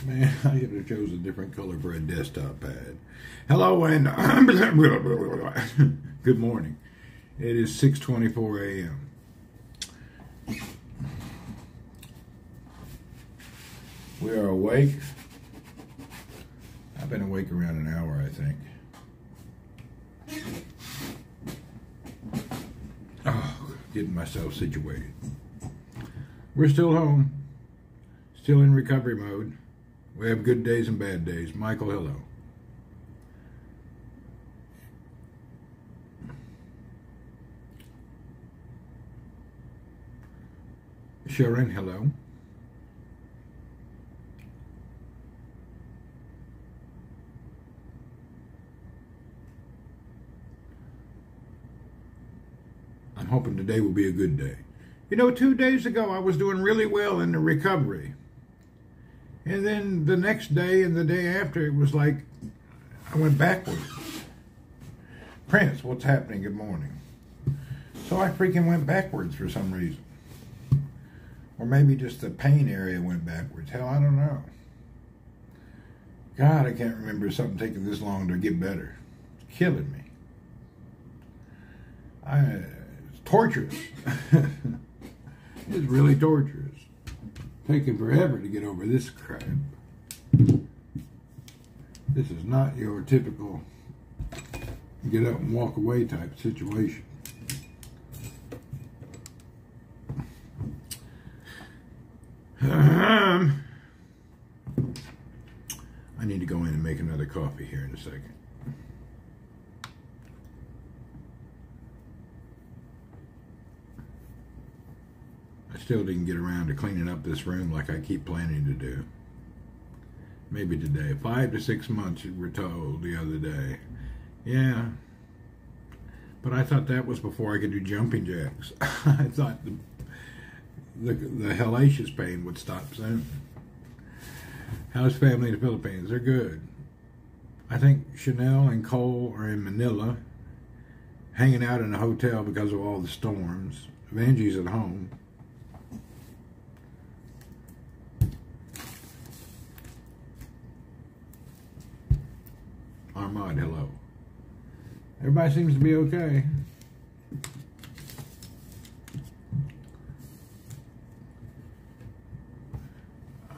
Man, I should have chosen a different color for a desktop pad. Hello and good morning. It is 6:24 a.m. We are awake. I've been awake around an hour, I think. Oh, getting myself situated. We're still home. Still in recovery mode. We have good days and bad days. Michael, hello. Sharon, hello. I'm hoping today will be a good day. You know, 2 days ago I was doing really well in the recovery. And then the next day and the day after, it was like I went backwards. Prince, what's happening? Good morning. So I freaking went backwards for some reason. Or maybe just the pain area went backwards. Hell, I don't know. God, I can't remember something taking this long to get better. It's killing me. It's torturous. It's really torturous. Taking forever to get over this crap. This is not your typical get up and walk away type situation. I need to go in and make another coffee here in a second. I still didn't get around to cleaning up this room like I keep planning to do. Maybe today. 5 to 6 months, we were told the other day. Yeah. But I thought that was before I could do jumping jacks. I thought the hellacious pain would stop soon. How's family in the Philippines? They're good. I think Chanel and Cole are in Manila, hanging out in a hotel because of all the storms. Vanjie's at home. Armand, hello. Everybody seems to be okay.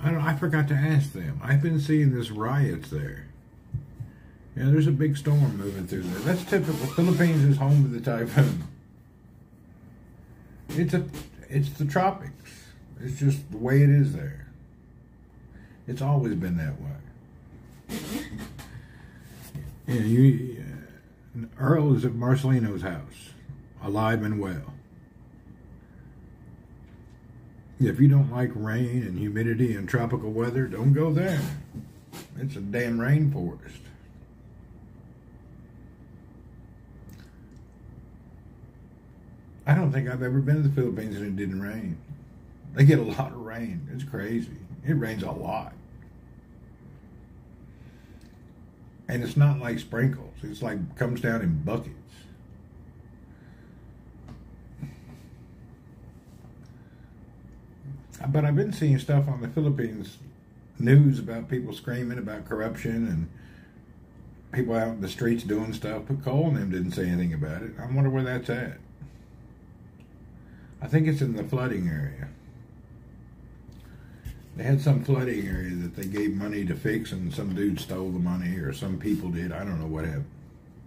I forgot to ask them. I've been seeing this riots there. Yeah, there's a big storm moving through there. That's typical. Philippines is home to the typhoon. It's the tropics. It's just the way it is there. It's always been that way. Yeah, Earl is at Marcelino's house, alive and well. If you don't like rain and humidity and tropical weather, don't go there. It's a damn rainforest. I don't think I've ever been to the Philippines and it didn't rain. They get a lot of rain. It's crazy. It rains a lot. And it's not like sprinkles. It's like comes down in buckets. But I've been seeing stuff on the Philippines news about people screaming about corruption and people out in the streets doing stuff. But Cole and them didn't say anything about it. I wonder where that's at. I think it's in the flooding area. They had some flooding area that they gave money to fix, and some dude stole the money, or some people did. I don't know what happened.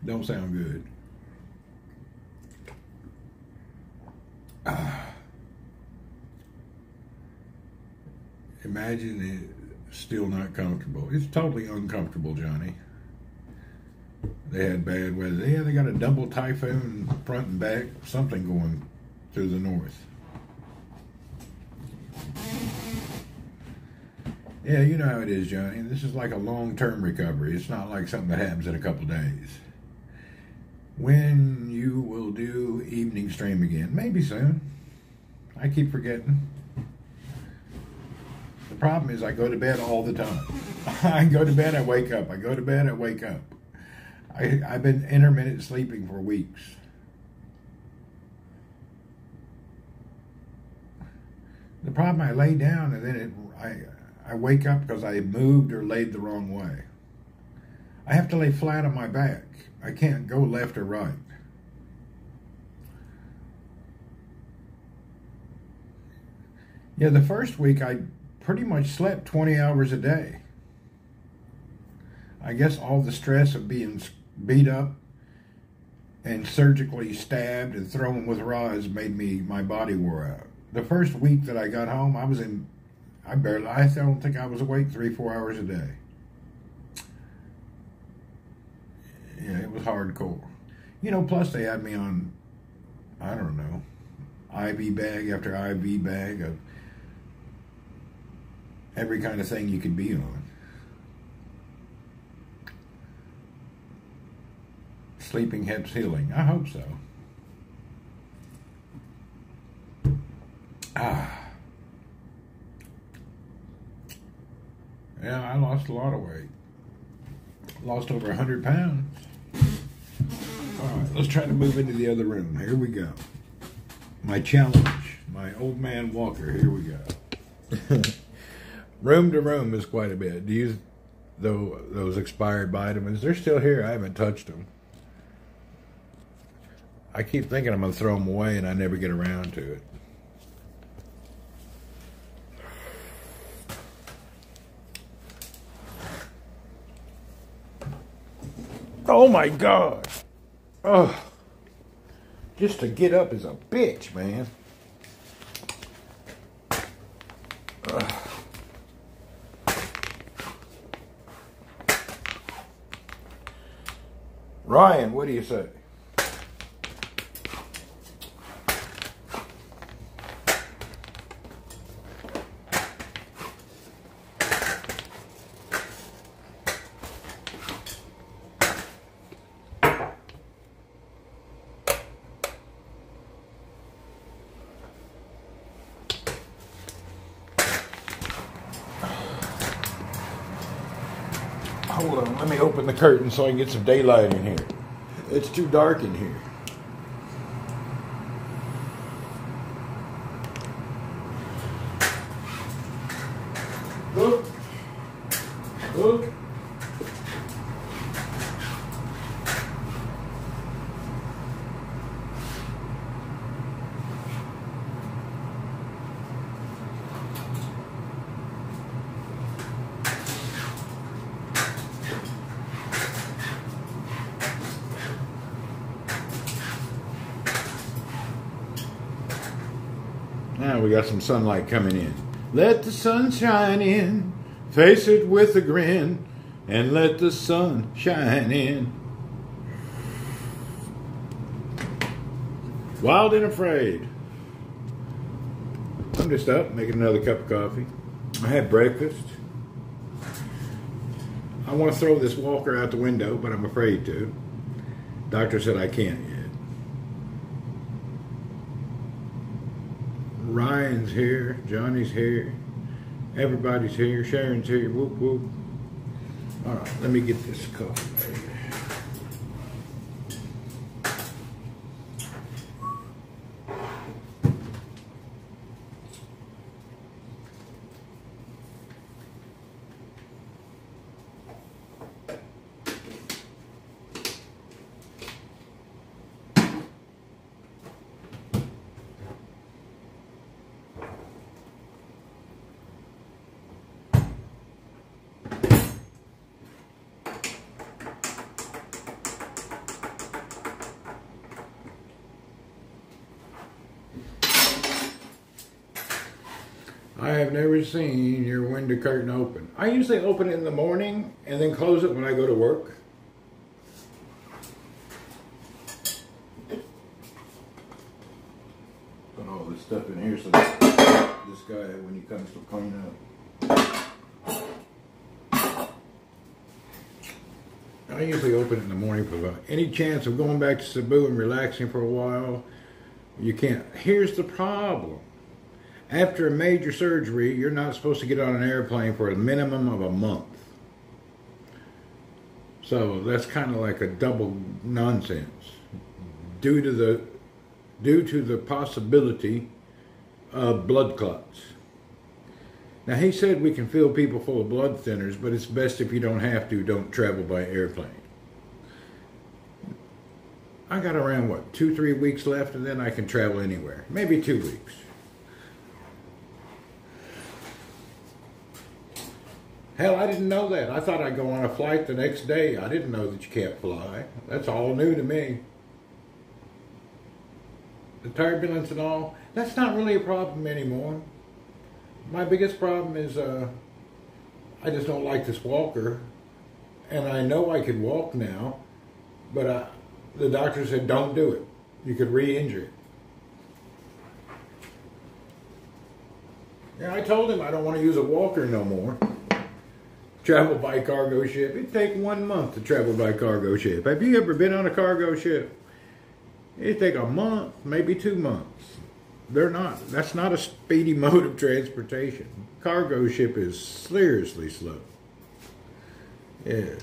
Don't sound good. Imagine it still not comfortable. It's totally uncomfortable, Johnny. They had bad weather. Yeah, they got a double typhoon front and back, something going through the north. Yeah, you know how it is, Johnny. This is like a long-term recovery. It's not like something that happens in a couple days. When you will do evening stream again? Maybe soon. I keep forgetting. The problem is I go to bed all the time. I go to bed, I wake up. I go to bed, I wake up. I've been intermittent sleeping for weeks. The problem, I lay down and then I wake up because I moved or laid the wrong way. I have to lay flat on my back. I can't go left or right. Yeah, the first week I pretty much slept 20 hours a day. I guess all the stress of being beat up and surgically stabbed and thrown with rods made my body wore out. The first week that I got home, I don't think I was awake 3-4 hours a day. Yeah, it was hardcore. You know, plus they had me on, I don't know, IV bag after IV bag of every kind of thing you could be on. Sleeping helps healing. I hope so. Yeah, I lost a lot of weight. Lost over 100 pounds. All right, let's try to move into the other room. Here we go. My challenge. My old man walker. Here we go. Room to room is quite a bit. Do you, though, those expired vitamins, they're still here. I haven't touched them. I keep thinking I'm going to throw them away, and I never get around to it. Oh my God. Oh, just to get up is a bitch, man. Ryan, what do you say? Hold on, let me open the curtain so I can get some daylight in here. It's too dark in here. Look. Look. Now we got some sunlight coming in. Let the sun shine in, face it with a grin, and let the sun shine in. Wild and afraid. I'm just up, making another cup of coffee. I had breakfast. I want to throw this walker out the window, but I'm afraid to. Doctor said I can't yet. Ryan's here, Johnny's here, everybody's here, Sharon's here, whoop whoop. All right, let me get this coffee made. I have never seen your window curtain open. I usually open it in the morning and then close it when I go to work. Put all this stuff in here so that this guy, when he comes to clean up. I usually open it in the morning for any chance of going back to Cebu and relaxing for a while. You can't. Here's the problem. After a major surgery, you're not supposed to get on an airplane for a minimum of a month. So that's kind of like a double nonsense. Due to the possibility of blood clots. Now, he said we can fill people full of blood thinners, but it's best if you don't have to, don't travel by airplane. I got around, what, 2-3 weeks left, and then I can travel anywhere. Maybe 2 weeks. Hell, I didn't know that. I thought I'd go on a flight the next day. I didn't know that you can't fly. That's all new to me. The turbulence and all, that's not really a problem anymore. My biggest problem is I just don't like this walker. And I know I could walk now, but the doctor said don't do it. You could re-injure it. Yeah, I told him I don't want to use a walker no more. Travel by cargo ship. It'd take 1 month to travel by cargo ship. Have you ever been on a cargo ship? It'd take a month, maybe 2 months. That's not a speedy mode of transportation. Cargo ship is seriously slow. Yeah.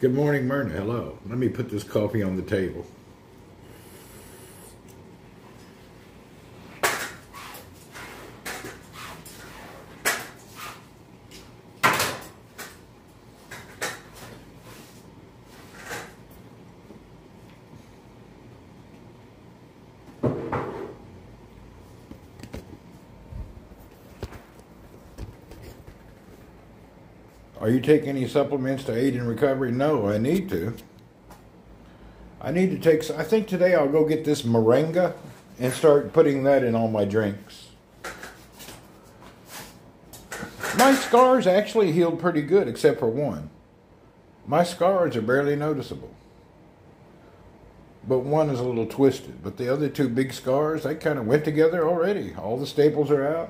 Good morning, Myrna. Hello. Let me put this coffee on the table. Are you taking any supplements to aid in recovery? No, I need to. I need to take, I think today I'll go get this moringa and start putting that in all my drinks. My scars actually healed pretty good, except for one. My scars are barely noticeable. But one is a little twisted. But the other two big scars, they kind of went together already. All the staples are out.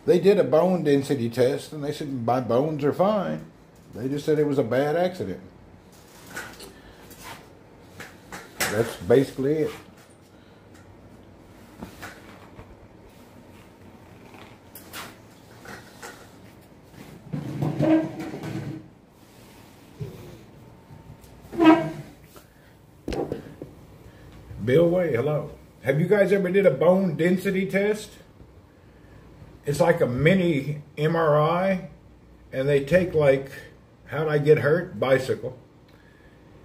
They did a bone density test, and they said my bones are fine. They just said it was a bad accident. That's basically it. Bill Way, hello. Have you guys ever did a bone density test? It's like a mini MRI, and they take like, how'd I get hurt? Bicycle.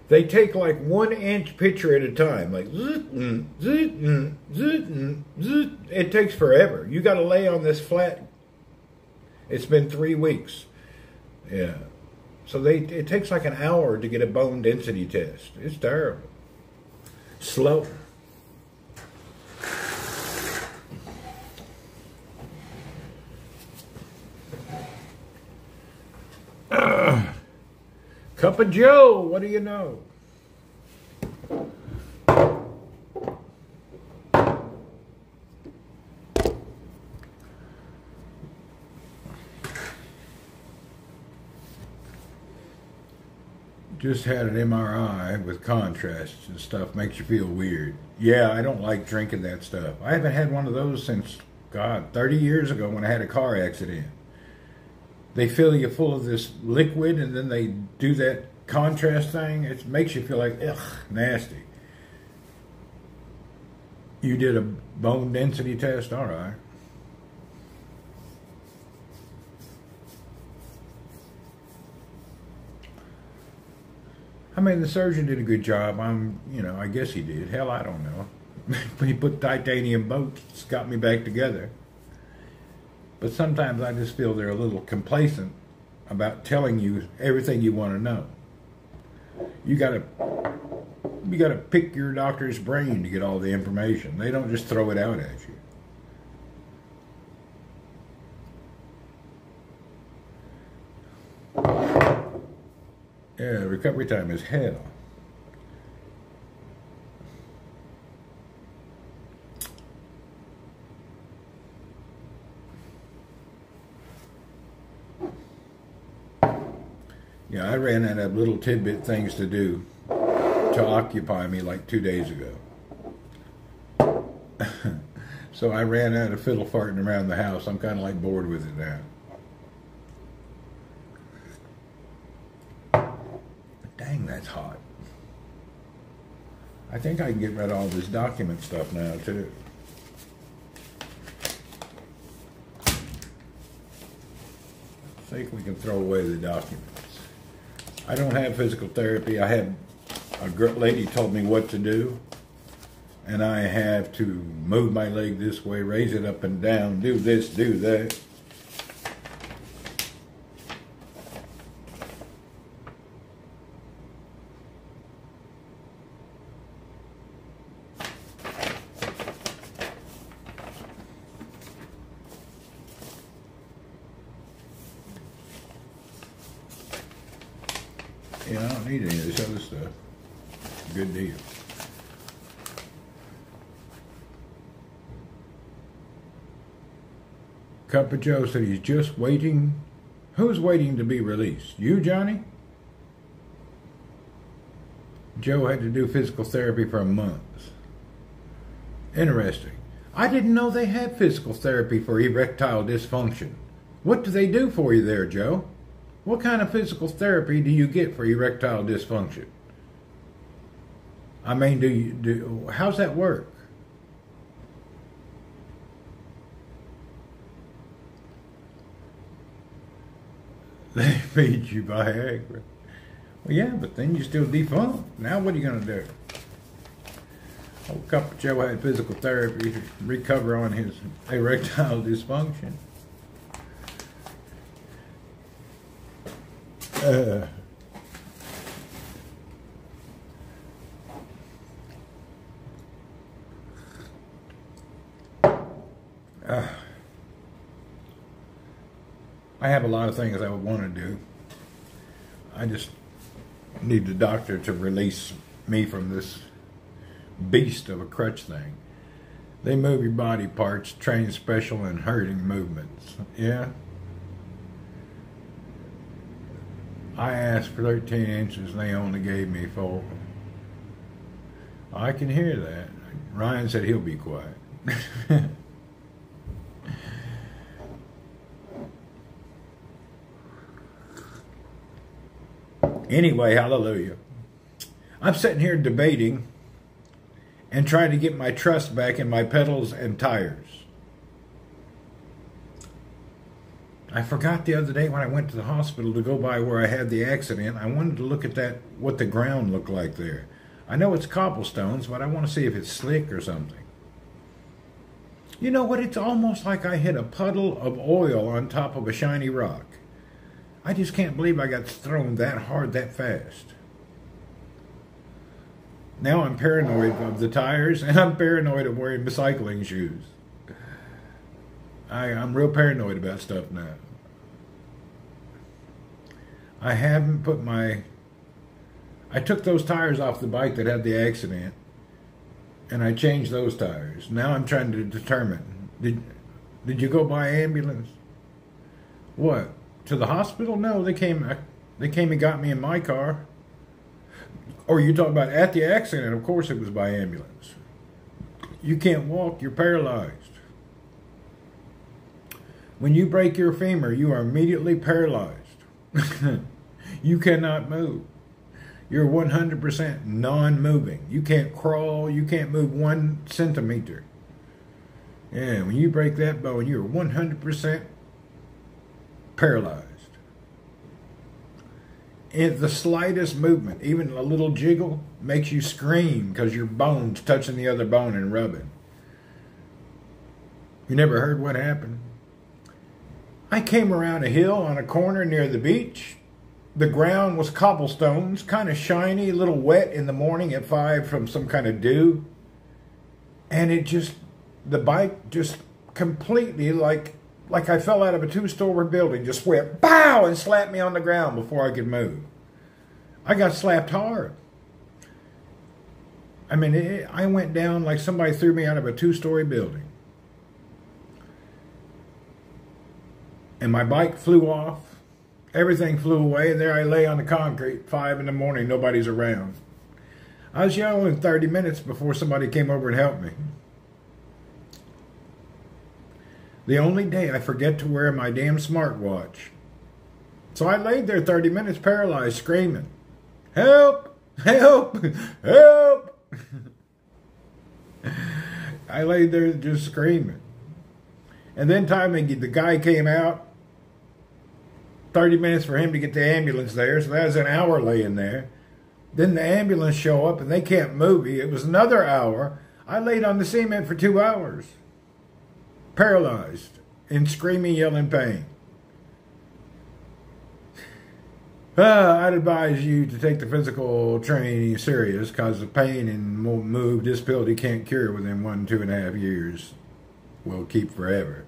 They take like 1 inch picture at a time, like it takes forever. You got to lay on this flat. It's been 3 weeks. Yeah. So it takes like an hour to get a bone density test. It's terrible. Slow. Cup of Joe, what do you know? Just had an MRI with contrasts and stuff. Makes you feel weird. Yeah, I don't like drinking that stuff. I haven't had one of those since, God, 30 years ago when I had a car accident. They fill you full of this liquid, and then they do that contrast thing. It makes you feel like, ugh, nasty. You did a bone density test? All right. I mean, the surgeon did a good job. I guess he did. Hell, I don't know. He put titanium bolts, got me back together. But sometimes I just feel they're a little complacent about telling you everything you want to know. You gotta pick your doctor's brain to get all the information. They don't just throw it out at you. Yeah, recovery time is hell. Yeah, I ran out of little tidbit things to do to occupy me like 2 days ago. So I ran out of fiddle farting around the house. I'm kind of like bored with it now. Dang, that's hot. I think I can get rid of all this document stuff now, too. think we can throw away the documents. I don't have physical therapy. I had a lady told me what to do, and I have to move my leg this way, raise it up and down, do this, do that. Yeah, I don't need any of this other stuff. Good deal. Cup of Joe said he's just waiting. Who's waiting to be released? You, Johnny? Joe had to do physical therapy for a month. Interesting. I didn't know they had physical therapy for erectile dysfunction. What do they do for you there, Joe? What kind of physical therapy do you get for erectile dysfunction? I mean, how's that work? They feed you Viagra. Well, yeah, but then you still defunct. Now what are you going to do? Old Cup of Joe had physical therapy to recover on his erectile dysfunction. I have a lot of things I would want to do. I just need the doctor to release me from this beast of a crutch thing. They move your body parts, train special and hurting movements. Yeah. I asked for 13 inches and they only gave me 4. I can hear that. Ryan said he'll be quiet. Anyway, hallelujah. I'm sitting here debating and trying to get my trust back in my pedals and tires. I forgot the other day when I went to the hospital to go by where I had the accident. I wanted to look at that, what the ground looked like there. I know it's cobblestones, but I want to see if it's slick or something. You know what? It's almost like I hit a puddle of oil on top of a shiny rock. I just can't believe I got thrown that hard that fast. Now I'm paranoid of the tires, and I'm paranoid of wearing cycling shoes. I'm real paranoid about stuff now. I haven't put I took those tires off the bike that had the accident, and I changed those tires. Now I'm trying to determine, did you go by ambulance? What? To the hospital? No, they came and got me in my car. Or you talk about at the accident? Of course it was by ambulance. You can't walk, you're paralyzed. When you break your femur, you are immediately paralyzed. You cannot move. You're 100% non-moving. You can't crawl, you can't move 1 centimeter. Yeah, when you break that bone, you're 100% paralyzed. And the slightest movement, even a little jiggle, makes you scream because your bone's touching the other bone and rubbing. You never heard what happened? I came around a hill on a corner near the beach. The ground was cobblestones, kind of shiny, a little wet in the morning at 5 from some kind of dew. And the bike just completely like I fell out of a 2-story building, just went pow and slapped me on the ground before I could move. I got slapped hard. I mean, I went down like somebody threw me out of a 2-story building. And my bike flew off. Everything flew away. There I lay on the concrete, 5 in the morning, nobody's around. I was yelling 30 minutes before somebody came over and helped me. The only day I forget to wear my damn smartwatch. So I laid there 30 minutes paralyzed, screaming, "Help! Help! Help!" I laid there just screaming. And then the guy came out, 30 minutes for him to get the ambulance there, so that was an hour laying there. Then the ambulance show up and they can't move me. It was another hour. I laid on the cement for 2 hours, paralyzed, in screaming, yelling pain. I'd advise you to take the physical training serious, because the pain and move disability can't cure within 1-2.5 years. Will keep forever.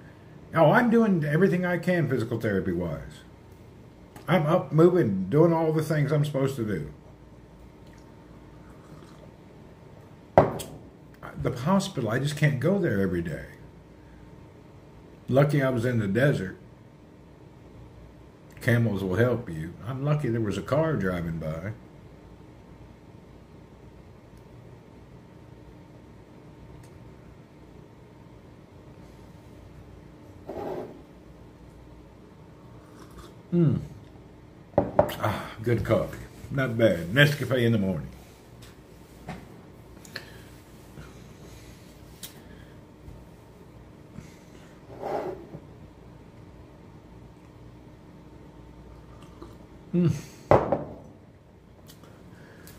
Oh, I'm doing everything I can physical therapy wise. I'm up, moving, doing all the things I'm supposed to do. The hospital, I just can't go there every day. Lucky I was in the desert. Camels will help you. I'm lucky there was a car driving by. Good coffee. Not bad. Nescafe in the morning.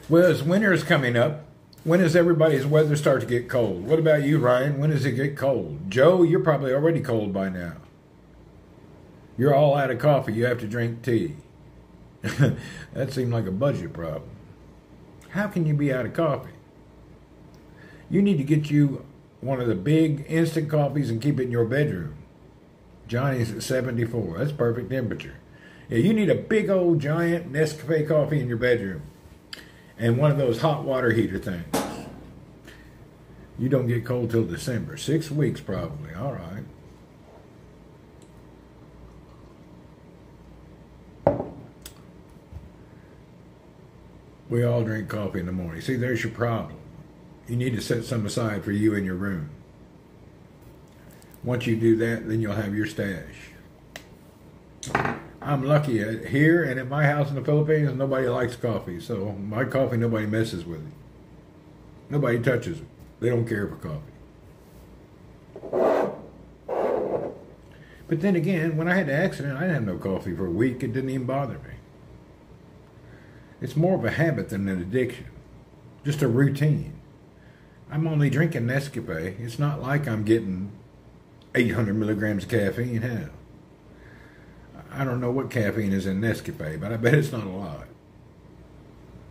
Well, as winter is coming up, when does everybody's weather start to get cold? What about you, Ryan? When does it get cold? Joe, you're probably already cold by now. You're all out of coffee. You have to drink tea. That seemed like a budget problem. How can you be out of coffee? You need to get you one of the big instant coffees and keep it in your bedroom. Johnny's at 74. That's perfect temperature. Yeah, you need a big old giant Nescafe coffee in your bedroom. And one of those hot water heater things. You don't get cold till December. 6 weeks probably. All right. We all drink coffee in the morning. See, there's your problem. You need to set some aside for you in your room. Once you do that, then you'll have your stash. I'm lucky here and at my house in the Philippines, nobody likes coffee. So my coffee, nobody messes with it. Nobody touches it. They don't care for coffee. But then again, when I had the accident, I didn't have no coffee for a week. It didn't even bother me. It's more of a habit than an addiction. Just a routine. I'm only drinking Nescafe. It's not like I'm getting 800 milligrams of caffeine. Hell, I don't know what caffeine is in Nescafe, but I bet it's not a lot.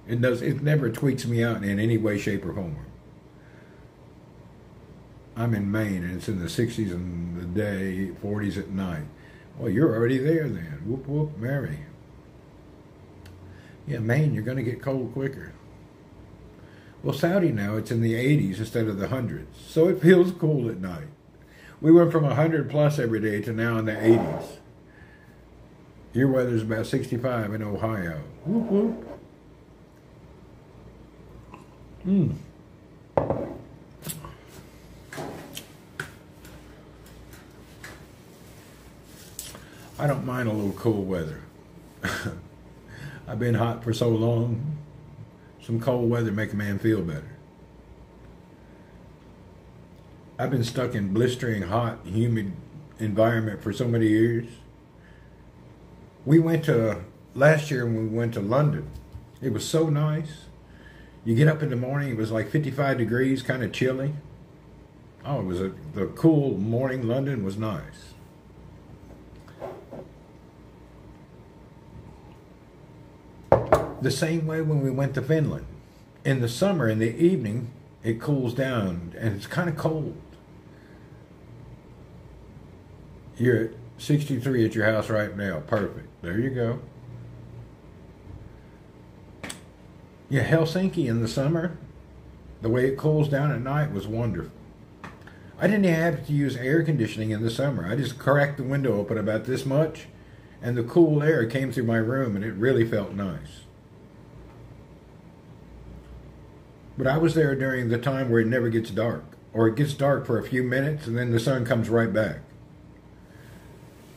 It never tweaks me out in any way, shape, or form. I'm in Maine, and it's in the 60s in the day, 40s at night. Well, you're already there then. Whoop, whoop, Mary. Yeah, Maine, you're going to get cold quicker. Well, Saudi now, it's in the 80s instead of the hundreds, so it feels cool at night. We went from 100 plus every day to now in the 80s. Your weather's about 65 in Ohio. Whoop, whoop. I don't mind a little cool weather. I've been hot for so long. Some cold weather make a man feel better. I've been stuck in blistering, hot, humid environment for so many years. Last year when we went to London, it was so nice. You get up in the morning, it was like 55 degrees, kind of chilly. Oh, the cool morning London was nice. The same way when we went to Finland. In the summer, in the evening, it cools down and it's kind of cold. You're at 63 at your house right now. Perfect. There you go. Yeah, Helsinki in the summer, the way it cools down at night was wonderful. I didn't even have to use air conditioning in the summer. I just cracked the window open about this much, and the cool air came through my room, and it really felt nice. But I was there during the time where it never gets dark, or it gets dark for a few minutes, and then the sun comes right back.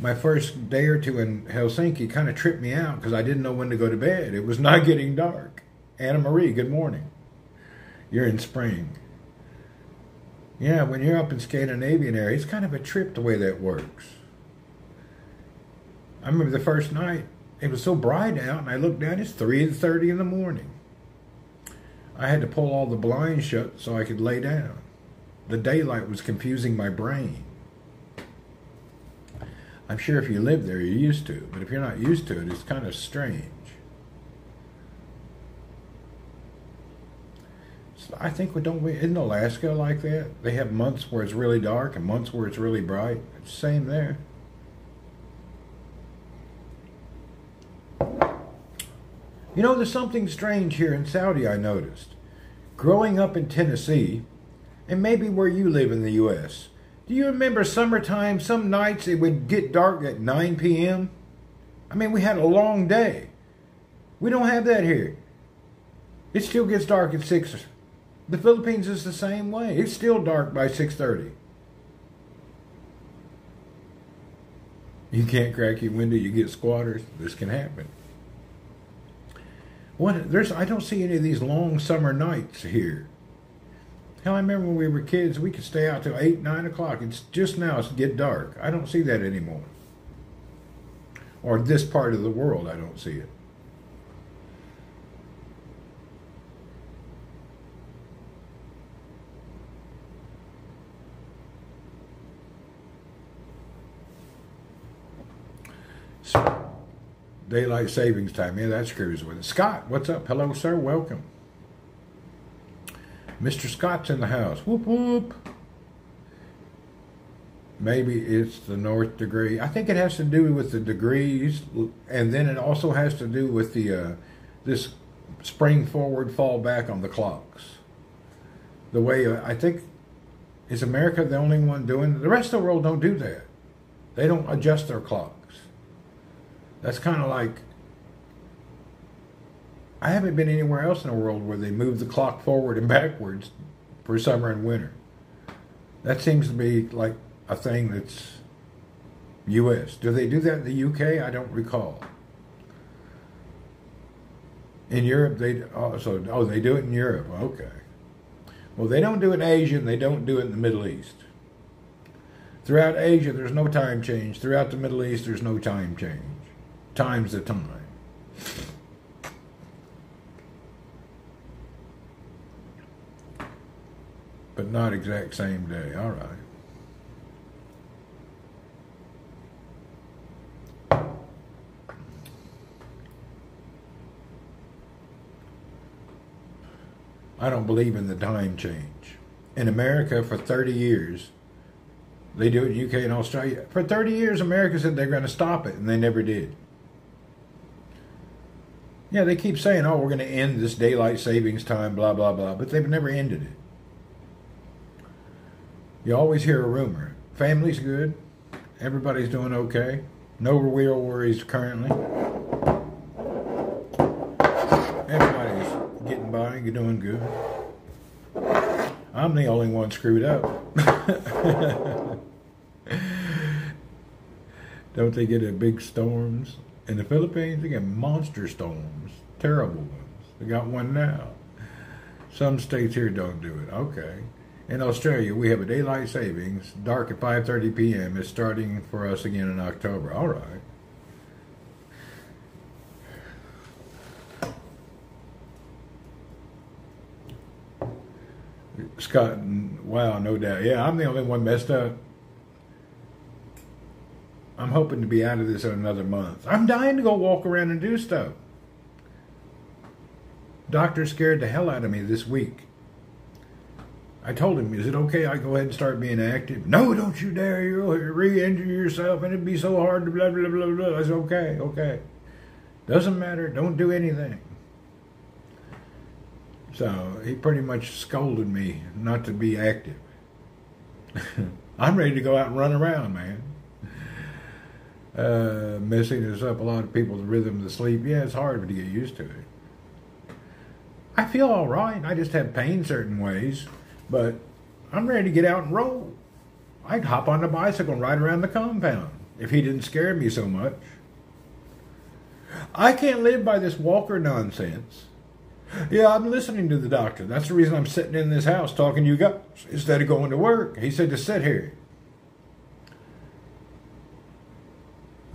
My first day or two in Helsinki kind of tripped me out because I didn't know when to go to bed. It was not getting dark. Anna Marie, good morning. You're in spring. Yeah, when you're up in Scandinavian area, it's kind of a trip the way that works. I remember the first night, it was so bright out, and I looked down, it's 3:30 in the morning. I had to pull all the blinds shut so I could lay down. The daylight was confusing my brain. I'm sure if you live there, you're used to it, but if you're not used to it, it's kind of strange. So I think isn't Alaska like that? They have months where it's really dark and months where it's really bright. It's the same there. You know, there's something strange here in Saudi I noticed. Growing up in Tennessee, and maybe where you live in the U.S., do you remember summertime, some nights it would get dark at 9 p.m.? I mean, we had a long day. We don't have that here. It still gets dark at 6. The Philippines is the same way. It's still dark by 6:30. You can't crack your window, you get squatters. This can happen. I don't see any of these long summer nights here. Hell, I remember when we were kids, we could stay out till 8, 9 o'clock. It's just now it's get dark. I don't see that anymore. Or this part of the world, I don't see it. Daylight savings time. Yeah, that screws with it. Scott, what's up? Hello, sir. Welcome. Mr. Scott's in the house. Whoop, whoop. Maybe it's the north degree. I think it has to do with the degrees, and then it also has to do with the this spring forward, fall back on the clocks. The way, I think, is America the only one doing it? The rest of the world don't do that. They don't adjust their clocks. That's kind of like, I haven't been anywhere else in the world where they move the clock forward and backwards for summer and winter. That seems to be like a thing that's U.S. Do they do that in the U.K.? I don't recall. In Europe, they do it in Europe. Okay. Well, they don't do it in Asia, and they don't do it in the Middle East. Throughout Asia, there's no time change. Throughout the Middle East, there's no time change. Time's the time. But not exact same day. All right. I don't believe in the time change. In America, for 30 years, they do it in UK and Australia. For 30 years, America said they're going to stop it, and they never did. Yeah, they keep saying, oh, we're going to end this daylight savings time, blah, blah, blah, but they've never ended it. You always hear a rumor. Family's good. Everybody's doing okay. No real worries currently. Everybody's getting by. You're doing good. I'm the only one screwed up. Don't they get big storms? In the Philippines, they get monster storms. Terrible ones. They got one now. Some states here don't do it. Okay. In Australia, we have a daylight savings. Dark at 5:30 p.m. It's starting for us again in October. All right. Scott, wow, no doubt. Yeah, I'm the only one messed up. I'm hoping to be out of this in another month. I'm dying to go walk around and do stuff. Doctor scared the hell out of me this week. I told him, is it okay I go ahead and start being active? No, don't you dare. You'll re-injure yourself and it'd be so hard to blah, blah, blah, blah. I said, okay. Doesn't matter. Don't do anything. So he pretty much scolded me not to be active. I'm ready to go out and run around, man. Messing this up, a lot of people's rhythm to sleep. Yeah, it's hard to get used to it. I feel all right. I just have pain certain ways, but I'm ready to get out and roll. I'd hop on the bicycle and ride around the compound if he didn't scare me so much. I can't live by this walker nonsense. Yeah, I'm listening to the doctor. That's the reason I'm sitting in this house talking to you guys instead of going to work. He said to sit here.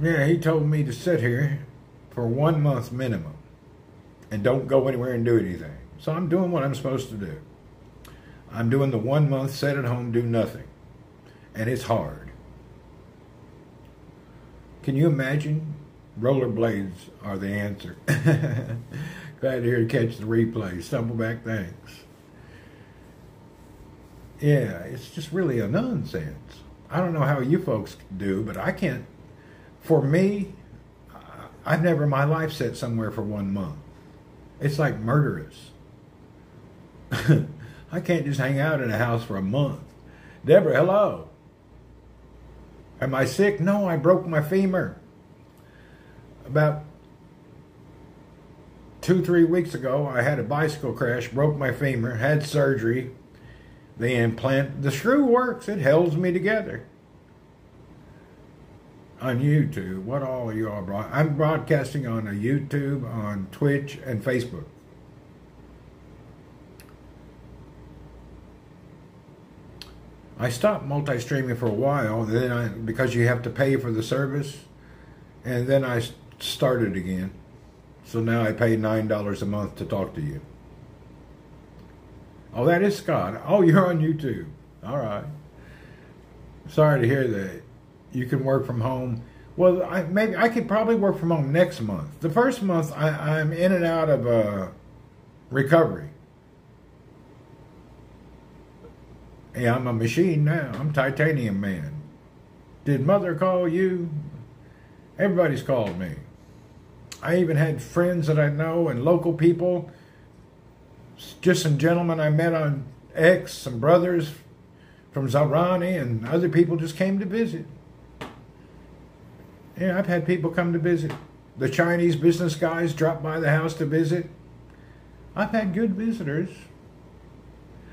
Yeah, he told me to sit here for 1 month minimum and don't go anywhere and do anything. So I'm doing what I'm supposed to do. I'm doing the 1 month, sit at home, do nothing. And it's hard. Can you imagine? Rollerblades are the answer. Glad to hear you catch the replay. Stumbleback, thanks. Yeah, it's just really a nonsense. I don't know how you folks do, but I can't. For me, I've never in my life sat somewhere for 1 month. It's like murderous. I can't just hang out in a house for a month. Deborah, hello. Am I sick? No, I broke my femur. About 2-3 weeks ago, I had a bicycle crash, broke my femur, had surgery. The implant, the screw works. It holds me together. On YouTube, what all are you all I'm broadcasting on a YouTube, on Twitch, and Facebook. I stopped multi-streaming for a while, then because you have to pay for the service, and then I started again. So now I pay $9 a month to talk to you. Oh, that is Scott. Oh, you're on YouTube. All right. Sorry to hear that. You can work from home. Well, maybe I could probably work from home next month. The first month, I'm in and out of recovery. Yeah, I'm a machine now. I'm Titanium Man. Did Mother call you? Everybody's called me. I even had friends that I know and local people. Just some gentlemen I met on X, some brothers from Zahrani, and other people just came to visit. Yeah, I've had people come to visit. The Chinese business guys dropped by the house to visit. I've had good visitors.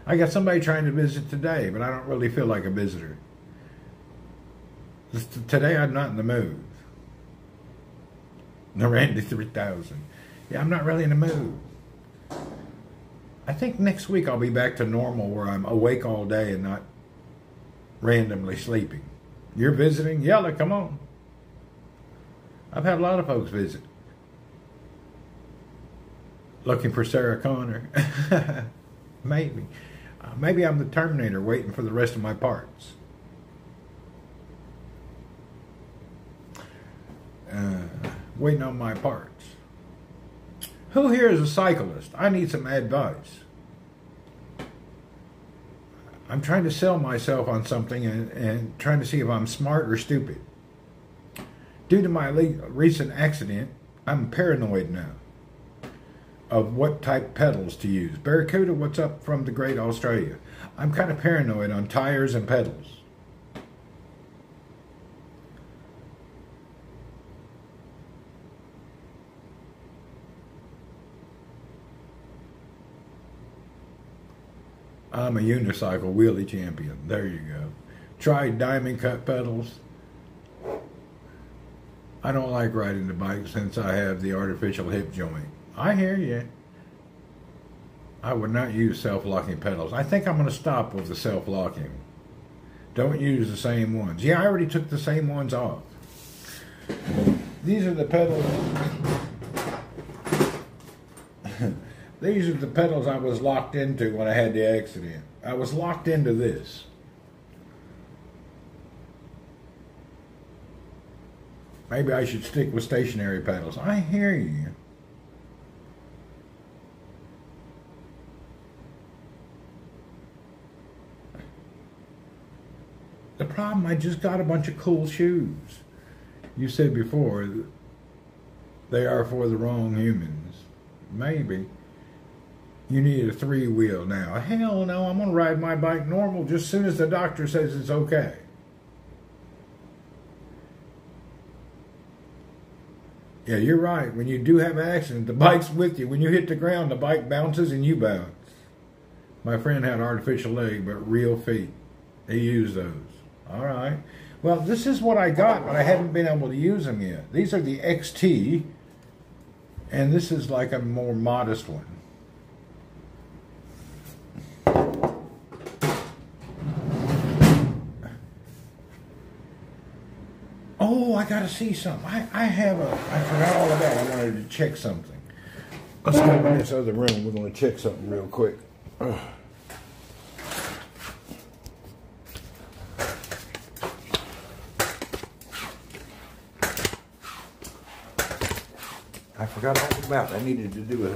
I got somebody trying to visit today, but I don't really feel like a visitor. Today I'm not in the mood. No, Randy 3000. Yeah, I'm not really in the mood. I think next week I'll be back to normal where I'm awake all day and not randomly sleeping. You're visiting? Yella, come on. I've had a lot of folks visit. Looking for Sarah Connor. Maybe. Maybe I'm the Terminator waiting for the rest of my parts. Waiting on my parts. Who here is a cyclist? I need some advice. I'm trying to sell myself on something and trying to see if I'm smart or stupid. Due to my recent accident, I'm paranoid now of what type pedals to use. Barracuda, what's up from the great Australia? I'm kind of paranoid on tires and pedals. I'm a unicycle wheelie champion. There you go. Tried diamond cut pedals. I don't like riding the bike since I have the artificial hip joint. I hear you. I would not use self-locking pedals. I think I'm going to stop with the self-locking. Don't use the same ones. Yeah, I already took the same ones off. These are the pedals. These are the pedals I was locked into when I had the accident. I was locked into this. Maybe I should stick with stationary pedals. I hear you. The problem, I just got a bunch of cool shoes. You said before, they are for the wrong humans. Maybe. You need a 3-wheel now. Hell no, I'm going to ride my bike normal just as soon as the doctor says it's okay. Yeah, you're right. When you do have an accident, the bike's with you. When you hit the ground, the bike bounces and you bounce. My friend had artificial leg, but real feet. He used those. All right. Well, this is what I got, but I haven't been able to use them yet. These are the XT, and this is like a more modest one. Oh, I gotta see something. I forgot all about it. I wanted to check something. Let's go in this other room. We're going to check something real quick. Ugh. I forgot all about it. I needed to do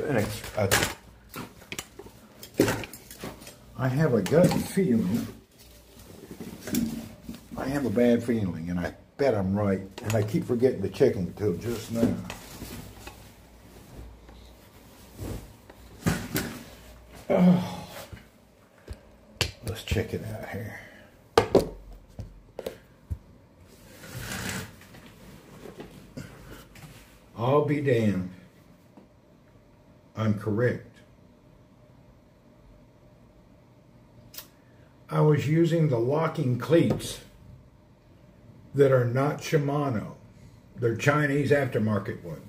I have a gut feeling. I have a bad feeling, and I bet I'm right. And I keep forgetting to check it until just now. Oh. Let's check it out here. I'll be damned. I'm correct. I was using the locking cleats that are not Shimano. They're Chinese aftermarket ones.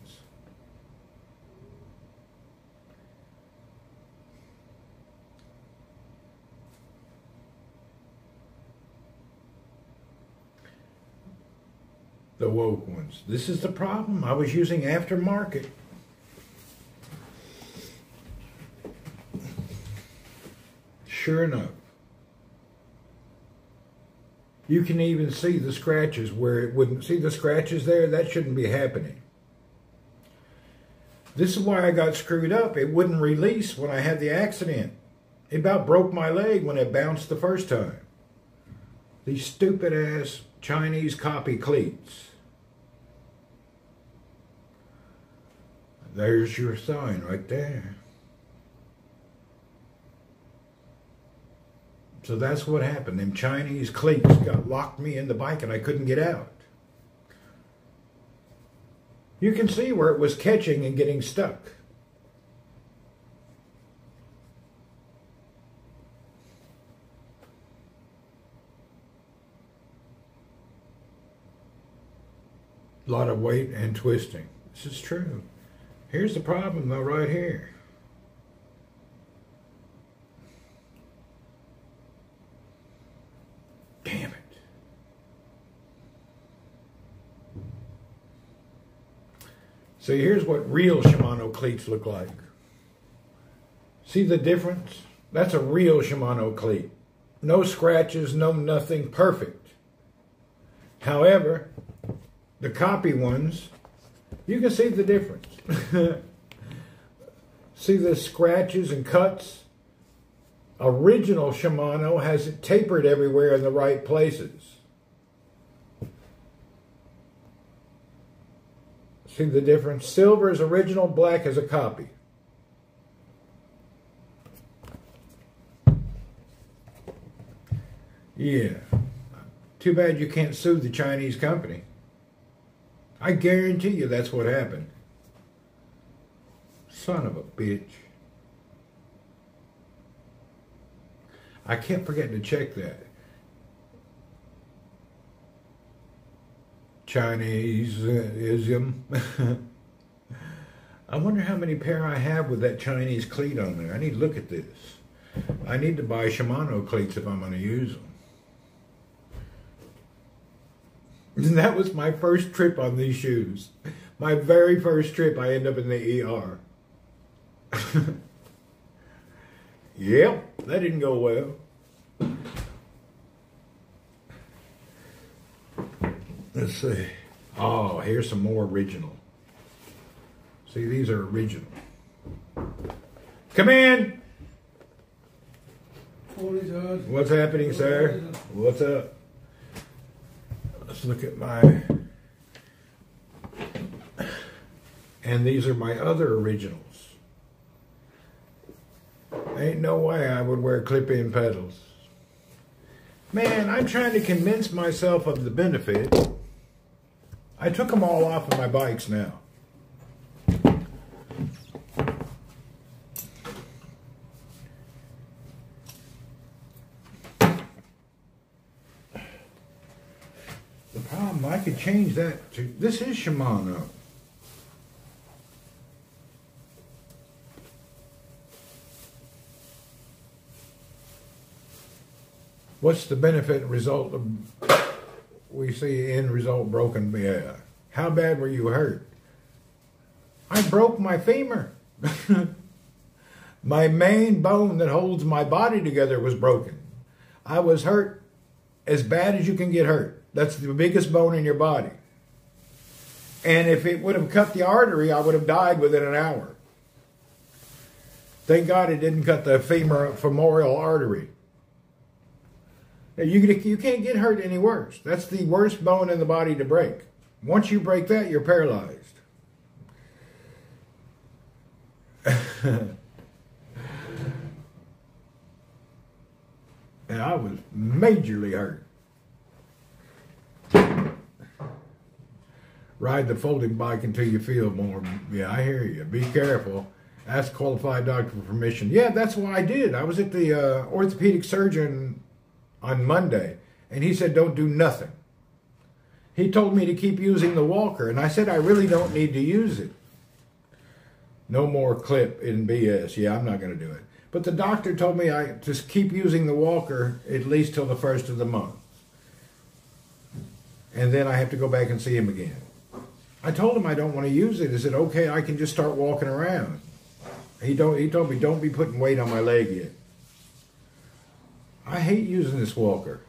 The woke ones. This is the problem. I was using aftermarket. Sure enough. You can even see the scratches where it wouldn't. See the scratches there? That shouldn't be happening. This is why I got screwed up. It wouldn't release when I had the accident. It about broke my leg when it bounced the first time. These stupid ass Chinese copy cleats. There's your sign right there. So that's what happened. Them Chinese cleats locked me in the bike and I couldn't get out. You can see where it was catching and getting stuck. A lot of weight and twisting. This is true. Here's the problem though, right here. Damn it. So here's what real Shimano cleats look like. See the difference? That's a real Shimano cleat. No scratches, no nothing, perfect. However, the copy ones, you can see the difference. See the scratches and cuts? Original Shimano has it tapered everywhere in the right places. See the difference? Silver is original, black is a copy. Yeah. Too bad you can't sue the Chinese company. I guarantee you that's what happened. Son of a bitch. I kept forgetting to check that. Chinese-ism. I wonder how many pair I have with that Chinese cleat on there. I need to look at this. I need to buy Shimano cleats if I'm going to use them. And that was my first trip on these shoes. My very first trip, I end up in the ER. Yep, that didn't go well. Let's see. Oh, here's some more original. See, these are original. Come in! What's happening, sir? What's up? Let's look at my... And these are my other originals. Ain't no way I would wear clip-in pedals. Man, I'm trying to convince myself of the benefit. I took them all off of my bikes now. The problem, I could change that to... This is Shimano. What's the benefit and result of we see end result broken. Yeah. How bad were you hurt? I broke my femur. My main bone that holds my body together was broken. I was hurt as bad as you can get hurt. That's the biggest bone in your body. And if it would have cut the artery, I would have died within an hour. Thank God it didn't cut the femoral artery. You can't get hurt any worse. That's the worst bone in the body to break. Once you break that, you're paralyzed. And I was majorly hurt. Ride the folding bike until you feel more. Yeah, I hear you. Be careful. Ask a qualified doctor for permission. Yeah, that's what I did. I was at the orthopedic surgeon on Monday, and he said, don't do nothing. He told me to keep using the walker, and I said, I really don't need to use it. No more clip in BS. Yeah, I'm not going to do it. But the doctor told me I just keep using the walker at least till the first of the month. And then I have to go back and see him again. I told him I don't want to use it. Is it okay? I can just start walking around. He told me, don't be putting weight on my leg yet. I hate using this walker.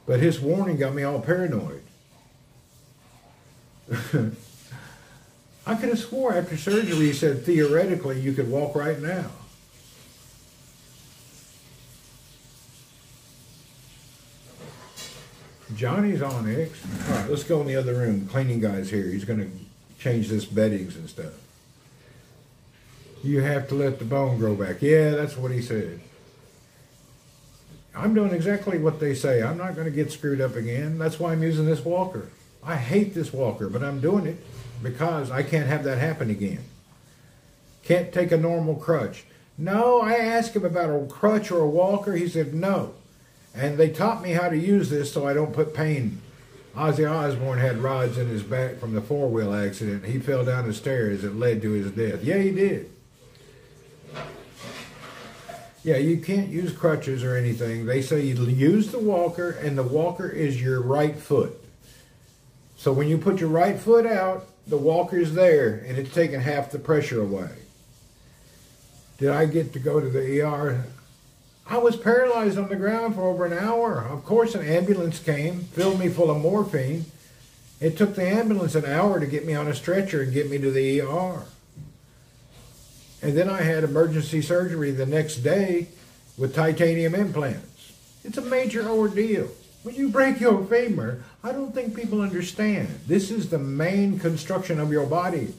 But his warning got me all paranoid. I could have swore after surgery he said theoretically you could walk right now. Johnny's on X. All right, let's go in the other room. The cleaning guy's here. He's going to change this beddings and stuff. You have to let the bone grow back. Yeah, that's what he said. I'm doing exactly what they say. I'm not going to get screwed up again. That's why I'm using this walker. I hate this walker, but I'm doing it because I can't have that happen again. Can't take a normal crutch. No, I asked him about a crutch or a walker. He said no. And they taught me how to use this so I don't put pain. Ozzy Osbourne had rods in his back from the four-wheel accident. He fell down the stairs. It led to his death. Yeah, he did. Yeah, you can't use crutches or anything. They say you use the walker, and the walker is your right foot. So when you put your right foot out, the walker's there, and it's taking half the pressure away. Did I get to go to the ER? I was paralyzed on the ground for over an hour. Of course, an ambulance came, filled me full of morphine. It took the ambulance an hour to get me on a stretcher and get me to the ER. And then I had emergency surgery the next day with titanium implants. It's a major ordeal. When you break your femur, I don't think people understand. This is the main construction of your body.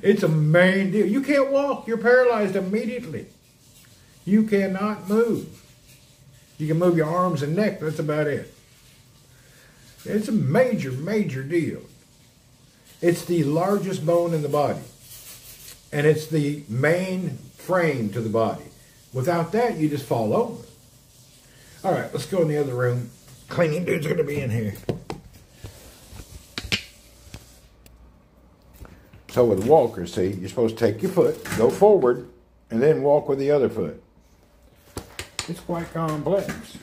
It's a main deal. You can't walk. You're paralyzed immediately. You cannot move. You can move your arms and neck. That's about it. It's a major, major deal. It's the largest bone in the body. And it's the main frame to the body. Without that, you just fall over. All right, let's go in the other room. Cleaning dude's going to be in here. So with walkers, see, you're supposed to take your foot, go forward, and then walk with the other foot. It's quite complex.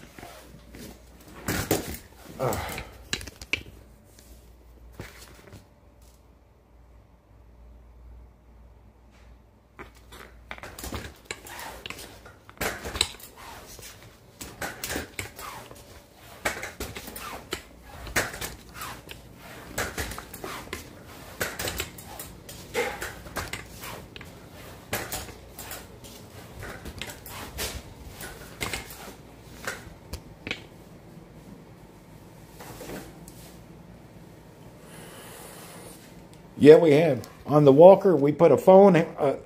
Yeah, we have. On the walker, we put a phone.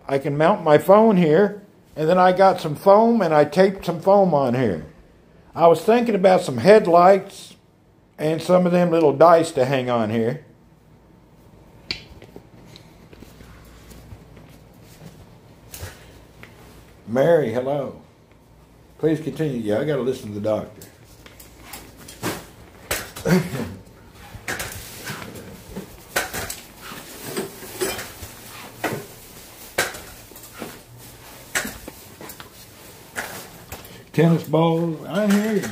I can mount my phone here, and then I got some foam, and I taped some foam on here. I was thinking about some headlights and some of them little dice to hang on here. Mary, hello. Please continue. Yeah, I got to listen to the doctor. tennis balls. I hear you.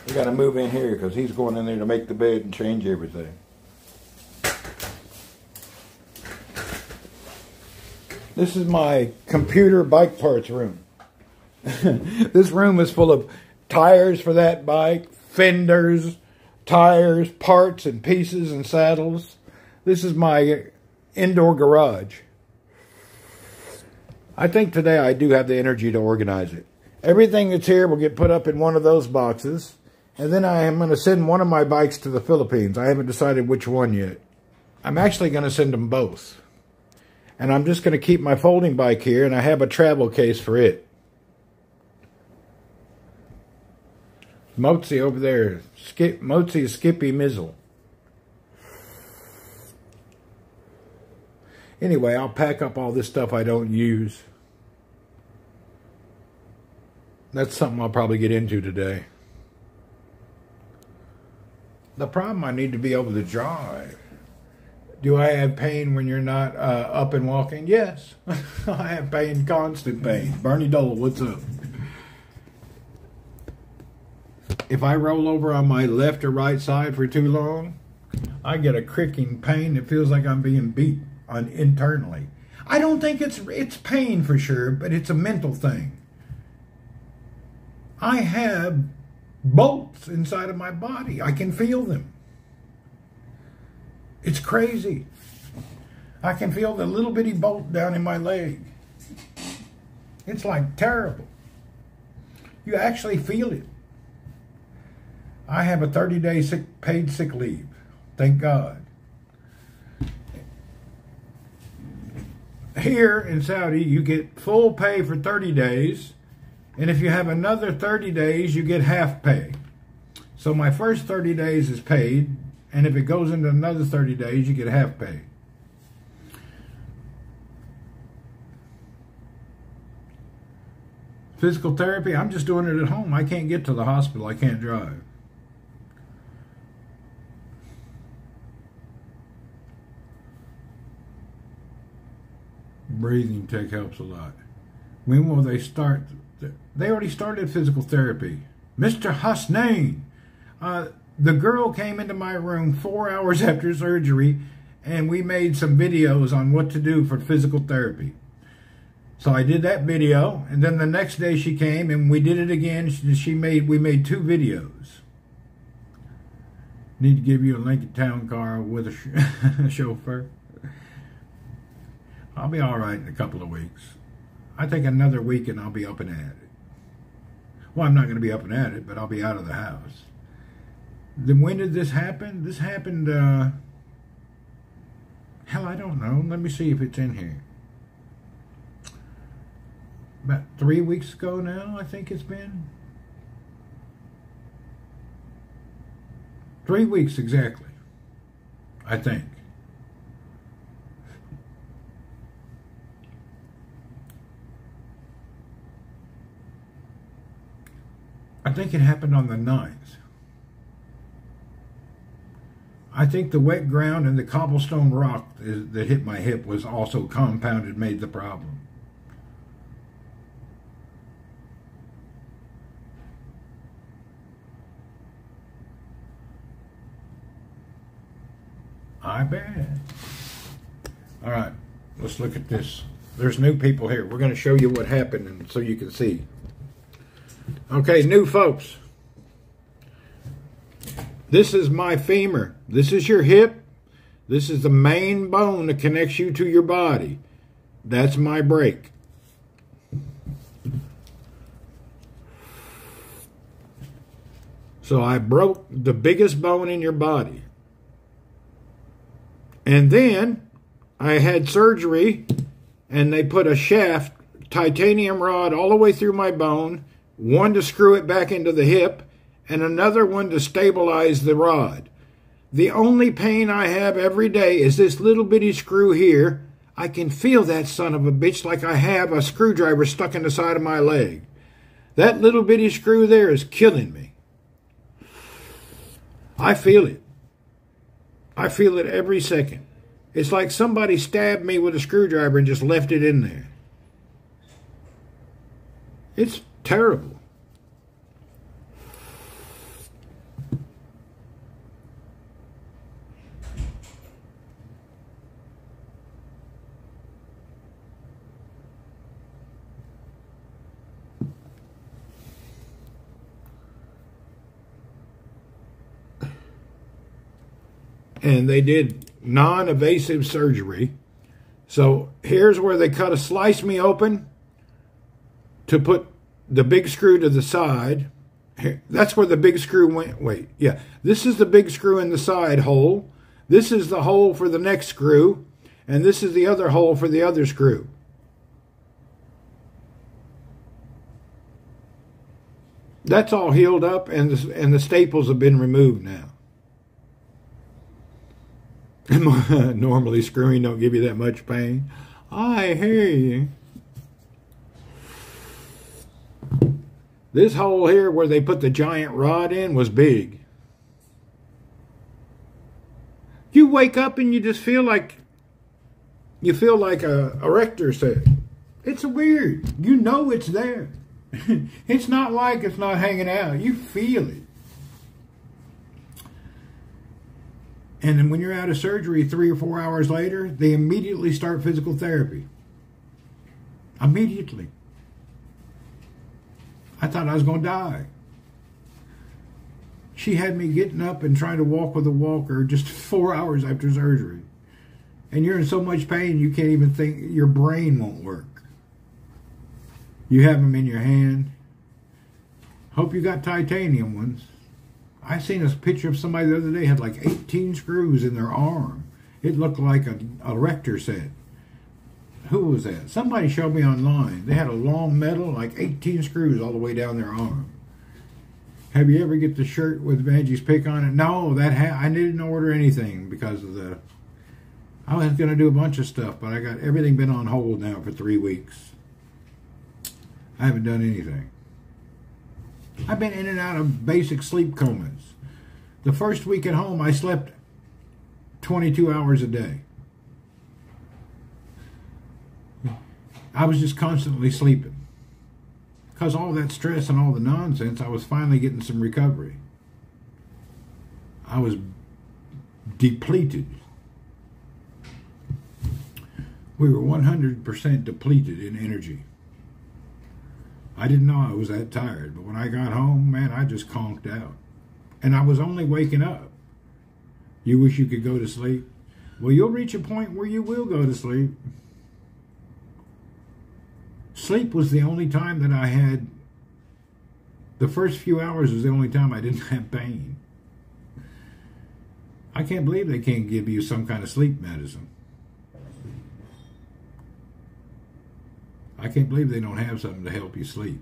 We got to move in here because he's going in there to make the bed and change everything. This is my computer bike parts room. This room is full of tires for that bike, fenders, tires, parts and pieces and saddles. This is my indoor garage. I think today I do have the energy to organize it. Everything that's here will get put up in one of those boxes. And then I am going to send one of my bikes to the Philippines. I haven't decided which one yet. I'm actually going to send them both. And I'm just going to keep my folding bike here, and I have a travel case for it. Motzi over there. Motzi is Skippy Mizzle. Anyway, I'll pack up all this stuff I don't use. That's something I'll probably get into today. The problem, I need to be able to drive. Do I have pain when you're not up and walking? Yes. I have pain, constant pain. Bernie Dole, what's up? If I roll over on my left or right side for too long, I get a cricking pain that feels like I'm being beat internally. I don't think it's pain for sure, but it's a mental thing. I have bolts inside of my body. I can feel them. It's crazy. I can feel the little bitty bolt down in my leg. It's like terrible. You actually feel it. I have a 30-day paid sick leave. Thank God. Here in Saudi, you get full pay for 30 days. And if you have another 30 days, you get half pay. So my first 30 days is paid. And if it goes into another 30 days, you get half pay. Physical therapy, I'm just doing it at home. I can't get to the hospital. I can't drive. Breathing tech helps a lot. When will they start? They already started physical therapy. Mr. Husnain. The girl came into my room 4 hours after surgery, and we made some videos on what to do for physical therapy. So I did that video, and then the next day she came, and we did it again. We made 2 videos. Need to give you a Lincoln Town car with a chauffeur. I'll be all right in a couple of weeks. I think another week and I'll be up and at it. Well, I'm not going to be up and at it, but I'll be out of the house. Then when did this happen? This happened, hell, I don't know. Let me see if it's in here. About 3 weeks ago now, I think it's been. 3 weeks exactly, I think. I think it happened on the 9th. I think the wet ground and the cobblestone rock that hit my hip was also compounded, made the problem. I bet. All right, let's look at this. There's new people here. We're going to show you what happened and so you can see. Okay, new folks. This is my femur. This is your hip. This is the main bone that connects you to your body. That's my break. So I broke the biggest bone in your body. And then I had surgery and they put a shaft, titanium rod all the way through my bone, one to screw it back into the hip, and another one to stabilize the rod. The only pain I have every day is this little bitty screw here. I can feel that son of a bitch like I have a screwdriver stuck in the side of my leg. That little bitty screw there is killing me. I feel it. I feel it every second. It's like somebody stabbed me with a screwdriver and just left it in there. It's terrible. And they did non-invasive surgery. So here's where they slice me open to put the big screw to the side. That's where the big screw went. Wait, yeah. This is the big screw in the side hole. This is the hole for the next screw. And this is the other hole for the other screw. That's all healed up, and the staples have been removed now. Normally screwing don't give you that much pain. I hear you. This hole here where they put the giant rod in was big. You wake up and you just feel like a erector set. It's weird. You know it's there. It's not like it's not hanging out. You feel it. And then when you're out of surgery 3 or 4 hours later, they immediately start physical therapy. Immediately. I thought I was going to die. She had me getting up and trying to walk with a walker just 4 hours after surgery. And you're in so much pain you can't even think, your brain won't work. You have them in your hand. Hope you got titanium ones. I seen a picture of somebody the other day had like 18 screws in their arm. It looked like a erector set. Who was that? Somebody showed me online. They had a long metal, like 18 screws all the way down their arm. Have you ever get the shirt with Angie's pick on it? No, I didn't order anything because of the... I was going to do a bunch of stuff, but I got everything been on hold now for 3 weeks. I haven't done anything. I've been in and out of basic sleep comas. The first week at home, I slept 22 hours a day. I was just constantly sleeping. Because all that stress and all the nonsense, I was finally getting some recovery. I was depleted. We were 100% depleted in energy. I didn't know I was that tired, but when I got home, man, I just conked out. And I was only waking up. You wish you could go to sleep? Well, you'll reach a point where you will go to sleep. Sleep was the only time that I had, the first few hours was the only time I didn't have pain. I can't believe they can't give you some kind of sleep medicine. I can't believe they don't have something to help you sleep.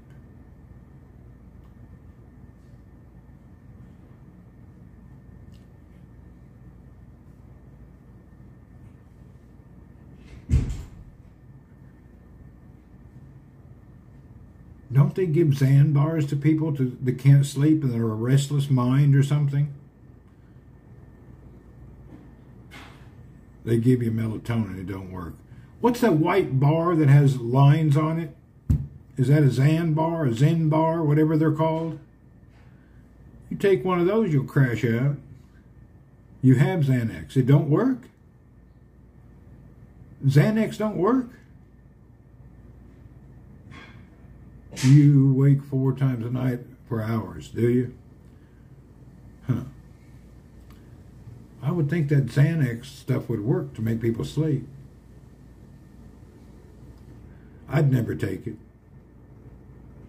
Don't they give Xan bars to people that can't sleep and they're a restless mind or something? They give you melatonin, it don't work. What's that white bar that has lines on it? Is that a Xan bar, a Zen bar, whatever they're called? You take one of those, you'll crash out. You have Xanax. It don't work? Xanax don't work? You wake 4 times a night for hours, do you? Huh. I would think that Xanax stuff would work to make people sleep. I'd never take it.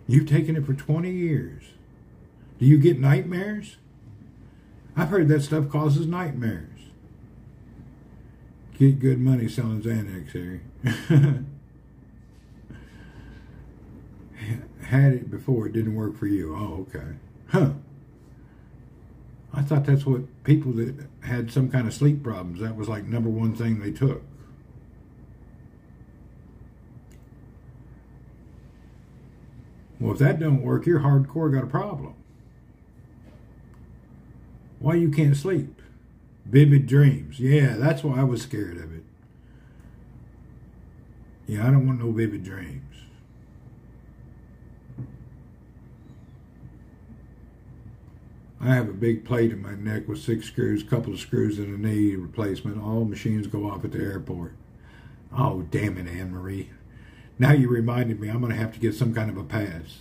You've taken it for 20 years. Do you get nightmares? I've heard that stuff causes nightmares. Get good money selling Xanax, Harry. Had it before, it didn't work for you. Oh, okay. Huh. I thought that's what people that had some kind of sleep problems, that was like #1 thing they took. Well, if that don't work, you're hardcore got a problem. Why you can't sleep? Vivid dreams. Yeah, that's why I was scared of it. Yeah, I don't want no vivid dreams. I have a big plate in my neck with 6 screws, couple of screws and a knee replacement. All machines go off at the airport. Oh, damn it, Anne-Marie. Now you reminded me I'm going to have to get some kind of a pass.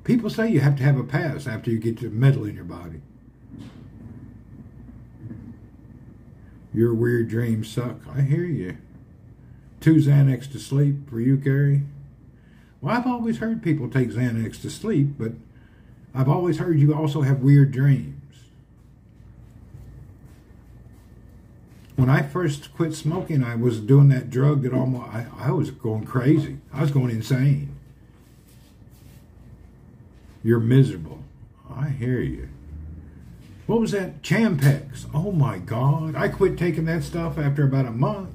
People say you have to have a pass after you get the metal in your body. Your weird dreams suck. I hear you. 2 Xanax to sleep for you, Carrie. Well, I've always heard people take Xanax to sleep, but I've always heard you also have weird dreams. When I first quit smoking, I was doing that drug that almost, I was going crazy. I was going insane. You're miserable. I hear you. What was that? Champex. Oh my God. I quit taking that stuff after about a month.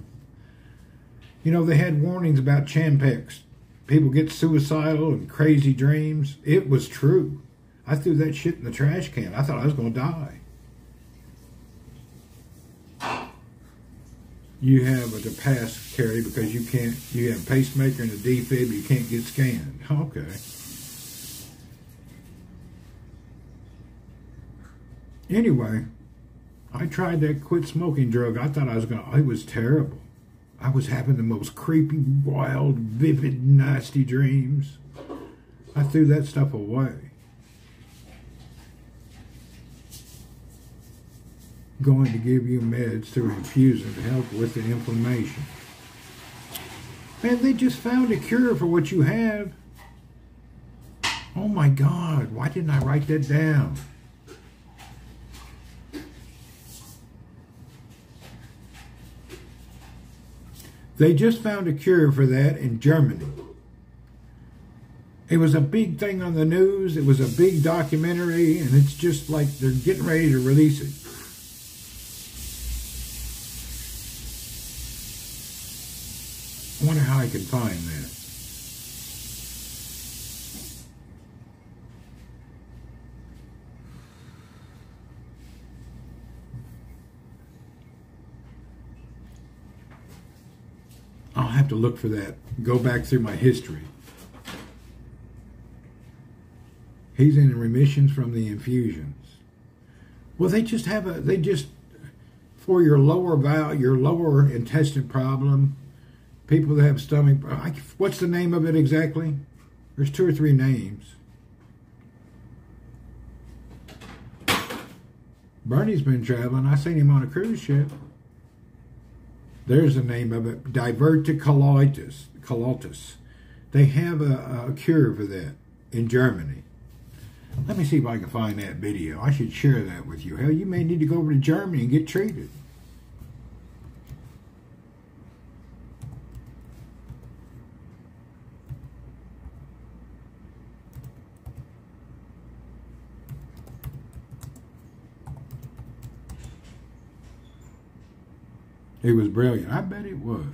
You know, they had warnings about Champex. People get suicidal and crazy dreams. It was true. I threw that shit in the trash can. I thought I was going to die. You have a pass, Carrie, because you have a pacemaker and a defib, you can't get scanned. Okay. Anyway, I tried that quit smoking drug. I thought it was terrible. I was having the most creepy, wild, vivid, nasty dreams. I threw that stuff away. Going to give you meds through infusion to help with the inflammation. Man, they just found a cure for what you have. Oh my God, why didn't I write that down? They just found a cure for that in Germany. It was a big thing on the news. It was a big documentary, and it's just like they're getting ready to release it. I wonder how I can find that. I'll have to look for that. Go back through my history. He's in remissions from the infusions. Well, they just for your lower intestine problem, people that have stomach, what's the name of it exactly? There's 2 or 3 names. Bernie's been traveling. I seen him on a cruise ship. There's the name of it, diverticulitis. They have a cure for that in Germany. Let me see if I can find that video. I should share that with you. Hell, you may need to go over to Germany and get treated. It was brilliant. I bet it was.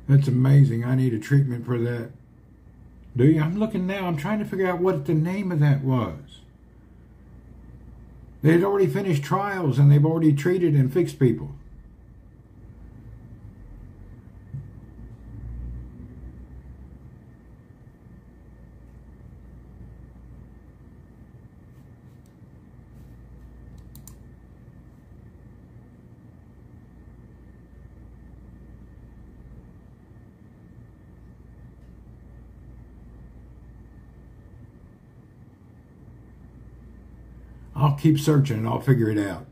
That's amazing. I need a treatment for that. Do you? I'm looking now. I'm trying to figure out what the name of that was. They had already finished trials and they've already treated and fixed people. I'll keep searching and I'll figure it out.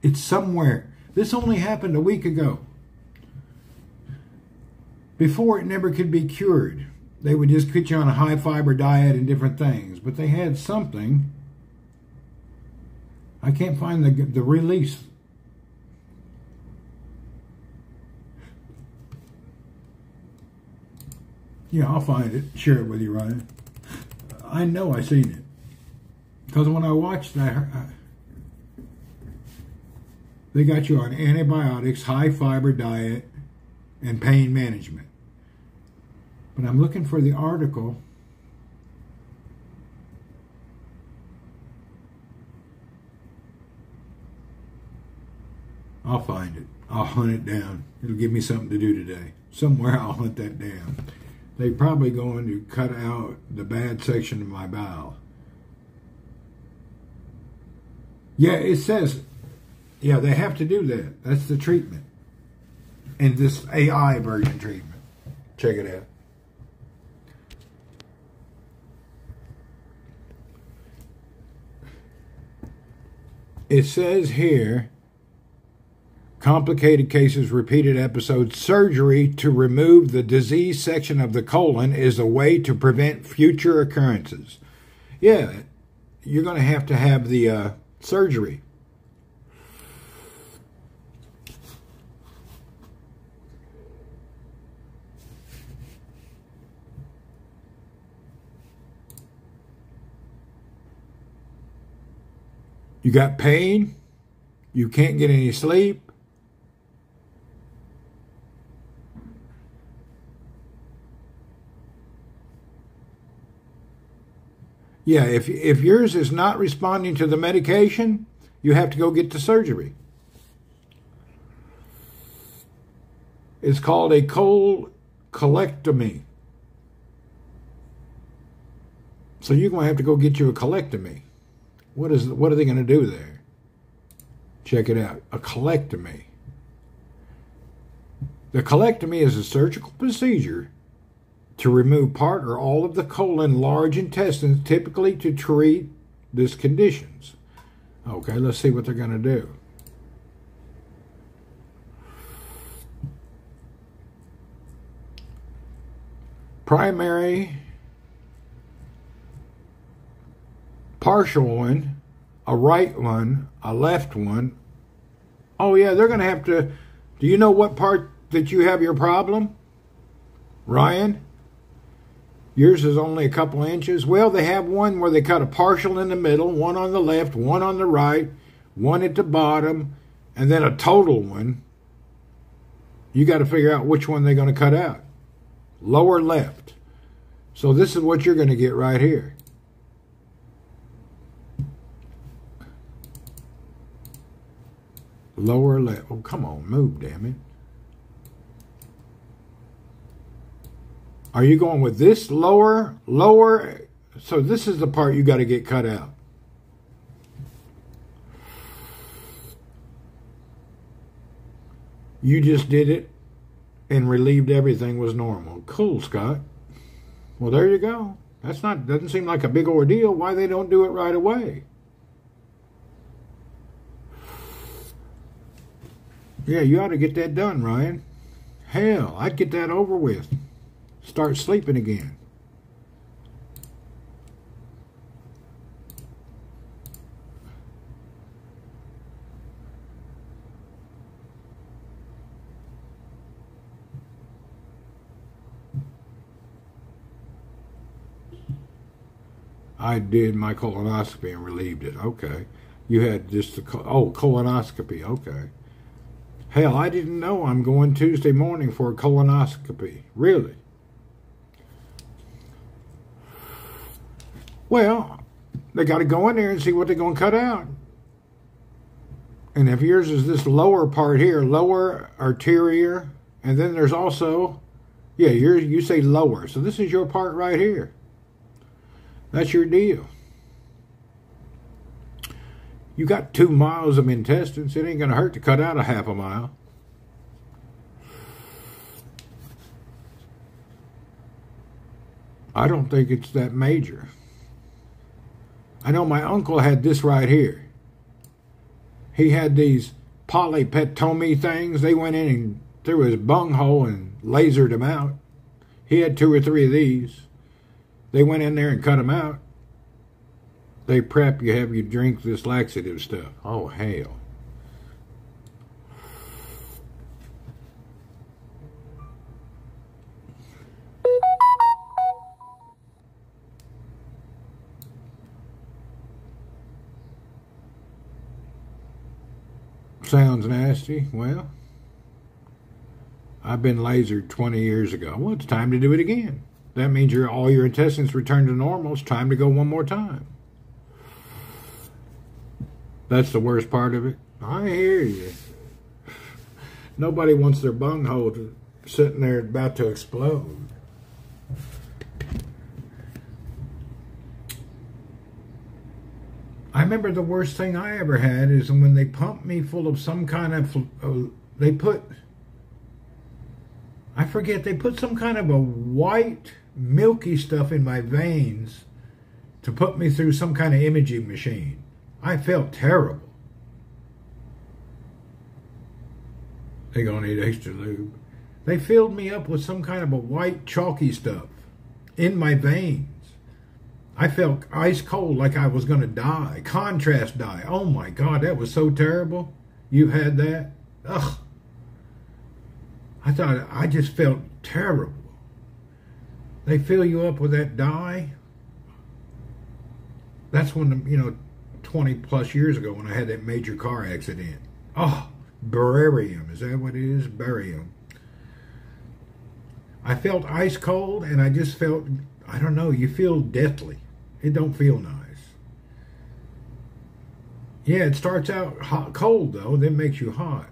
It's somewhere. This only happened a week ago. Before, it never could be cured. They would just put you on a high fiber diet and different things. But they had something. I can't find the release. Yeah, I'll find it. Share it with you, Ryan. I know I seen it. Because when I watched that, they got you on antibiotics, high fiber diet, and pain management. But I'm looking for the article. I'll find it. I'll hunt it down. It'll give me something to do today. Somewhere I'll hunt that down. They're probably going to cut out the bad section of my bowel. Yeah, it says, yeah, they have to do that. That's the treatment. And this AI version treatment. Check it out. It says here, complicated cases, repeated episodes, surgery to remove the disease section of the colon is a way to prevent future occurrences. Yeah, you're going to have the surgery. You got pain. You can't get any sleep. Yeah, if yours is not responding to the medication, you have to go get the surgery. It's called a colectomy. So you're going to have to go get you a colectomy. What are they going to do there? Check it out. A colectomy. The colectomy is a surgical procedure to remove part or all of the colon, large intestines, typically to treat these conditions. Okay, let's see what they're going to do. Primary, partial one, a right one, a left one. Oh yeah, they're going to have to, do you know what part that you have your problem, Ryan? Yours is only a couple inches. Well, they have one where they cut a partial in the middle, one on the left, one on the right, one at the bottom, and then a total one. You got to figure out which one they're going to cut out. Lower left. So this is what you're going to get right here. Lower left. Oh, come on, move, damn it. Are you going with this lower? So this is the part you got to get cut out. You just did it and relieved everything was normal. Cool, Scott. Well, there you go. Doesn't seem like a big ordeal. Why they don't do it right away? Yeah, you ought to get that done, Ryan. Hell, I'd get that over with. Start sleeping again. I did my colonoscopy and relieved it. Okay. You had just colonoscopy. Okay. Hell, I didn't know I'm going Tuesday morning for a colonoscopy. Really? Well, they got to go in there and see what they're going to cut out. And if yours is this lower part here, lower arterial, and then there's also, yeah, you say lower. So this is your part right here. That's your deal. You got 2 miles of intestines. It ain't going to hurt to cut out a half a mile. I don't think it's that major. I know my uncle had this right here. He had these polypectomy things. They went in and through his bunghole and lasered them out. He had 2 or 3 of these. They went in there and cut them out. They prep you, have you drink this laxative stuff. Oh, hell. Sounds nasty. Well, I've been lasered 20 years ago. Well, it's time to do it again. That means all your intestines return to normal. It's time to go one more time. That's the worst part of it. I hear you. Nobody wants their bunghole sitting there about to explode. I remember the worst thing I ever had is when they pumped me full of some kind of, they put some kind of a white, milky stuff in my veins to put me through some kind of imaging machine. I felt terrible. They're going to need extra lube. They filled me up with some kind of a white, chalky stuff in my veins. I felt ice cold, like I was going to die. Contrast dye. Oh my God, that was so terrible. You had that? Ugh. I just felt terrible. They fill you up with that dye. That's when, 20 plus years ago when I had that major car accident. Oh, barium. Is that what it is? Barium. I felt ice cold and I just felt, I don't know, you feel deathly. It don't feel nice. Yeah, it starts out hot, cold though, then makes you hot.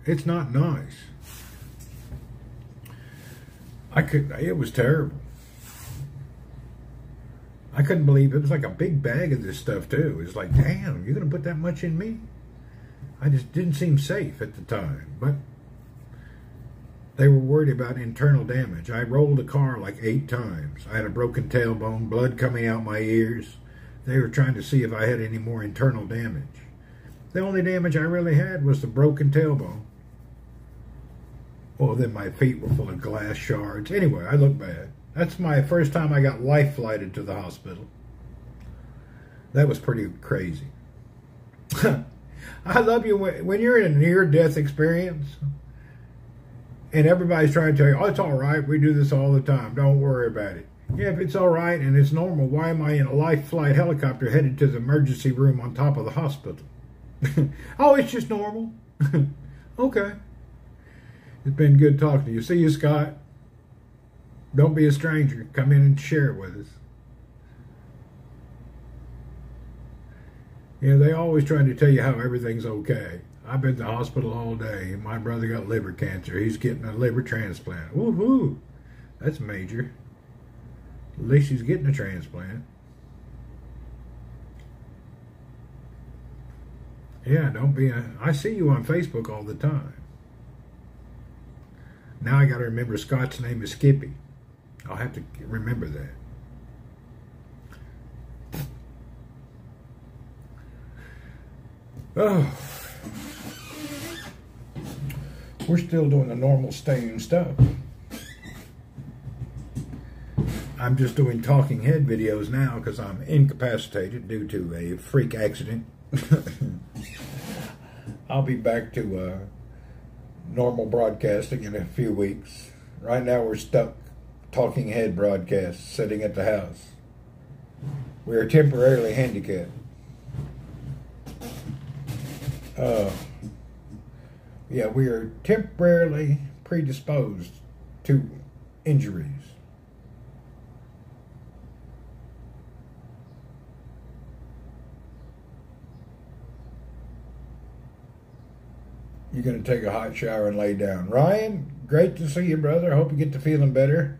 It's not nice. It was terrible. I couldn't believe it was like a big bag of this stuff too. It's like, damn, you're gonna put that much in me? I just didn't seem safe at the time, but they were worried about internal damage. I rolled the car like 8 times. I had a broken tailbone, blood coming out my ears. They were trying to see if I had any more internal damage. The only damage I really had was the broken tailbone. Well, then my feet were full of glass shards. Anyway, I look bad. That's my first time I got life flighted to the hospital. That was pretty crazy. I love you when you're in a near-death experience and everybody's trying to tell you, oh, it's all right, we do this all the time, don't worry about it. Yeah, if it's all right and it's normal, why am I in a life flight helicopter headed to the emergency room on top of the hospital? Oh, it's just normal. Okay. It's been good talking to you. See you, Scott. Don't be a stranger. Come in and share it with us. Yeah, they always trying to tell you how everything's okay. I've been to the hospital all day. My brother got liver cancer. He's getting a liver transplant. Woohoo! That's major. At least he's getting a transplant. Yeah, don't be I see you on Facebook all the time. Now I got to remember Scott's name is Skippy. I'll have to remember that. Oh. We're still doing the normal staying stuff. I'm just doing talking head videos now because I'm incapacitated due to a freak accident. I'll be back to normal broadcasting in a few weeks. Right now we're stuck talking head broadcasts sitting at the house. We are temporarily handicapped. Yeah, we are temporarily predisposed to injuries. You're going to take a hot shower and lay down. Ryan, great to see you, brother. I hope you get to feeling better.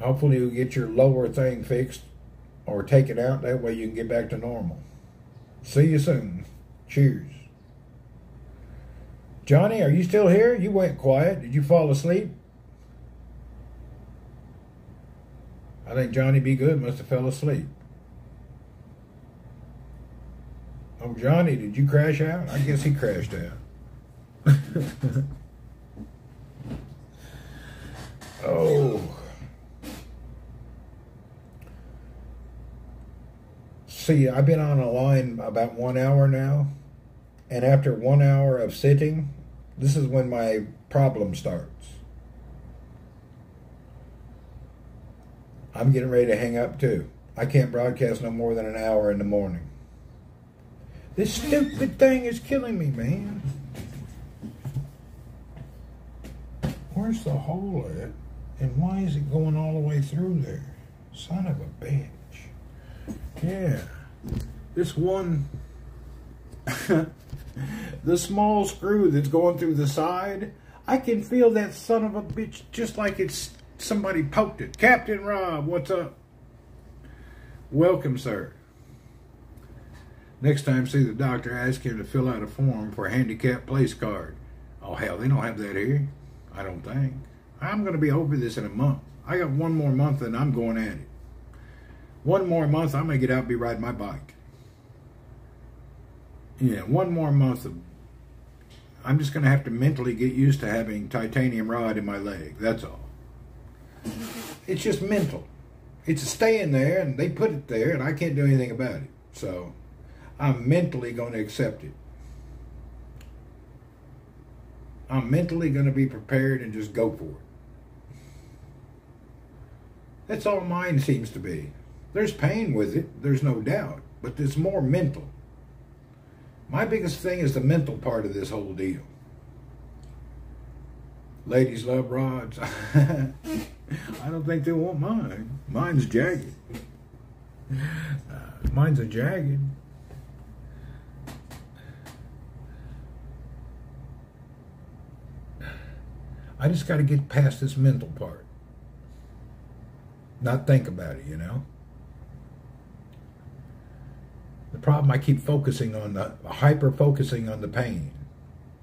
Hopefully you'll get your lower thing fixed or taken out. That way you can get back to normal. See you soon. Cheers. Johnny, are you still here? You went quiet. Did you fall asleep? I think Johnny B. Good must have fell asleep. Oh, Johnny, did you crash out? I guess he crashed out. Oh. See, I've been on a line about 1 hour now. And after 1 hour of sitting, this is when my problem starts. I'm getting ready to hang up too. I can't broadcast no more than an hour in the morning. This stupid thing is killing me, man. Where's the hole at? And why is it going all the way through there? Son of a bitch. Yeah. This one, the small screw that's going through the side, I can feel that son of a bitch just like it's somebody poked it. Captain Rob, what's up? Welcome, sir. Next time, see the doctor, ask him to fill out a form for a handicap place card. Oh, hell, they don't have that here. I don't think. I'm going to be over this in a month. I got one more month and I'm going at it. One more month, I'm going to get out and be riding my bike. Yeah, one more month of, I'm just going to have to mentally get used to having titanium rod in my leg. That's all. It's just mental. It's staying there and they put it there and I can't do anything about it. So I'm mentally going to accept it. I'm mentally going to be prepared and just go for it. That's all mine seems to be. There's pain with it, there's no doubt, but there's more mental. My biggest thing is the mental part of this whole deal. Ladies love rods. I don't think they want mine. Mine's jagged. Mine's a jagged. I just got to get past this mental part. Not think about it, you know. The problem, I keep focusing on the, hyper-focusing on the pain.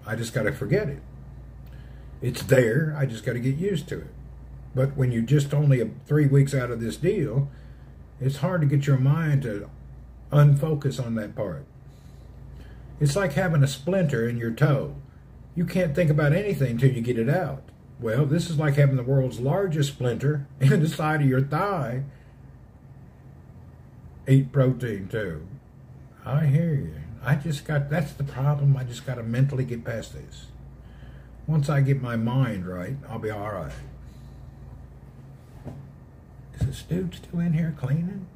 I just got to forget it. It's there, I just got to get used to it. But when you're just only 3 weeks out of this deal, it's hard to get your mind to unfocus on that part. It's like having a splinter in your toe. You can't think about anything until you get it out. Well, this is like having the world's largest splinter in the side of your thigh. Eat protein too. I hear you. That's the problem. I just got to mentally get past this. Once I get my mind right, I'll be all right. Is this dude still in here cleaning?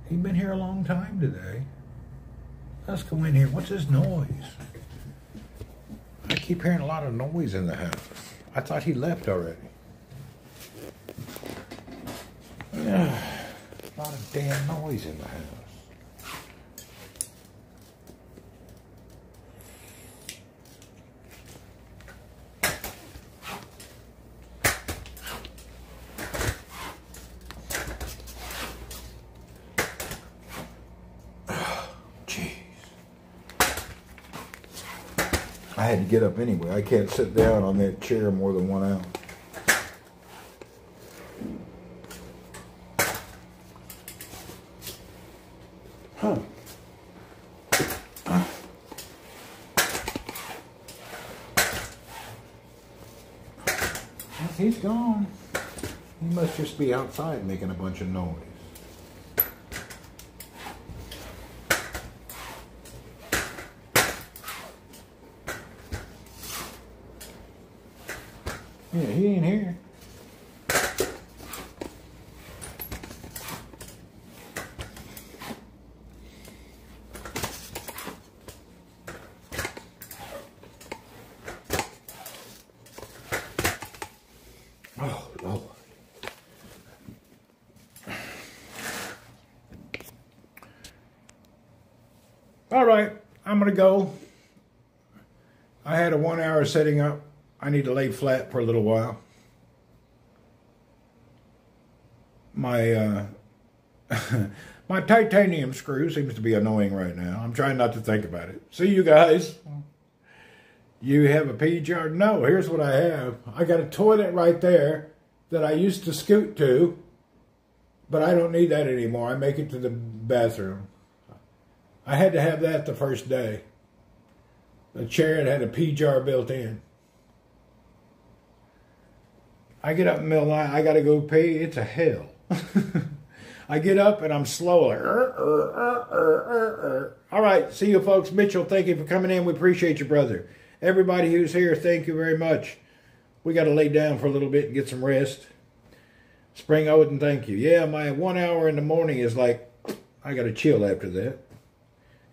He's been here a long time today. Let's go in here. What's this noise? I keep hearing a lot of noise in the house. I thought he left already. A lot of damn noise in the house. I had to get up anyway. I can't sit down on that chair more than 1 hour. Huh. Well, he's gone. He must just be outside making a bunch of noise. Yeah, he ain't here. Oh, Lord. All right, I'm going to go. I had a 1 hour setting up. I need to lay flat for a little while. My my titanium screw seems to be annoying right now. I'm trying not to think about it. See you guys. You have a pee jar? No, here's what I have. I got a toilet right there that I used to scoot to, but I don't need that anymore. I make it to the bathroom. I had to have that the first day. The chair that had a pee jar built in. I get up in the middle of the night, I got to go pee. It's a hell. I get up and I'm slow. Like, All right, see you folks. Mitchell, thank you for coming in. We appreciate you, brother. Everybody who's here, thank you very much. We got to lay down for a little bit and get some rest. Spring Odin, thank you. Yeah, my 1 hour in the morning is like, I got to chill after that.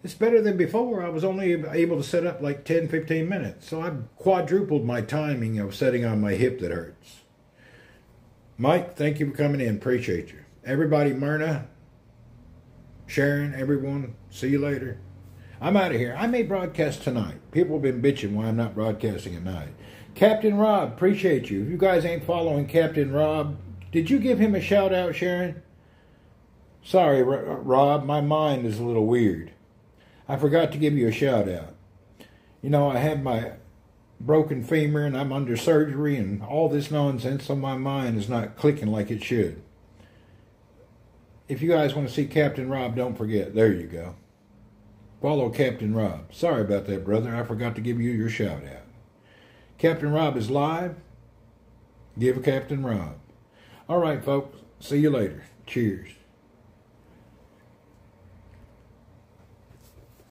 It's better than before. I was only able to set up like 10, 15 minutes. So I've quadrupled my timing of setting on my hip that hurts. Mike, thank you for coming in. Appreciate you. Everybody, Myrna, Sharon, everyone, see you later. I'm out of here. I may broadcast tonight. People have been bitching why I'm not broadcasting at night. Captain Rob, appreciate you. If you guys ain't following Captain Rob, did you give him a shout out, Sharon? Sorry, Rob, my mind is a little weird. I forgot to give you a shout out. You know, I have my broken femur and I'm under surgery and all this nonsense, so my mind is not clicking like it should. If you guys want to see Captain Rob, don't forget. There you go. Follow Captain Rob. Sorry about that, brother. I forgot to give you your shout out. Captain Rob is live. Give Captain Rob. All right, folks. See you later. Cheers.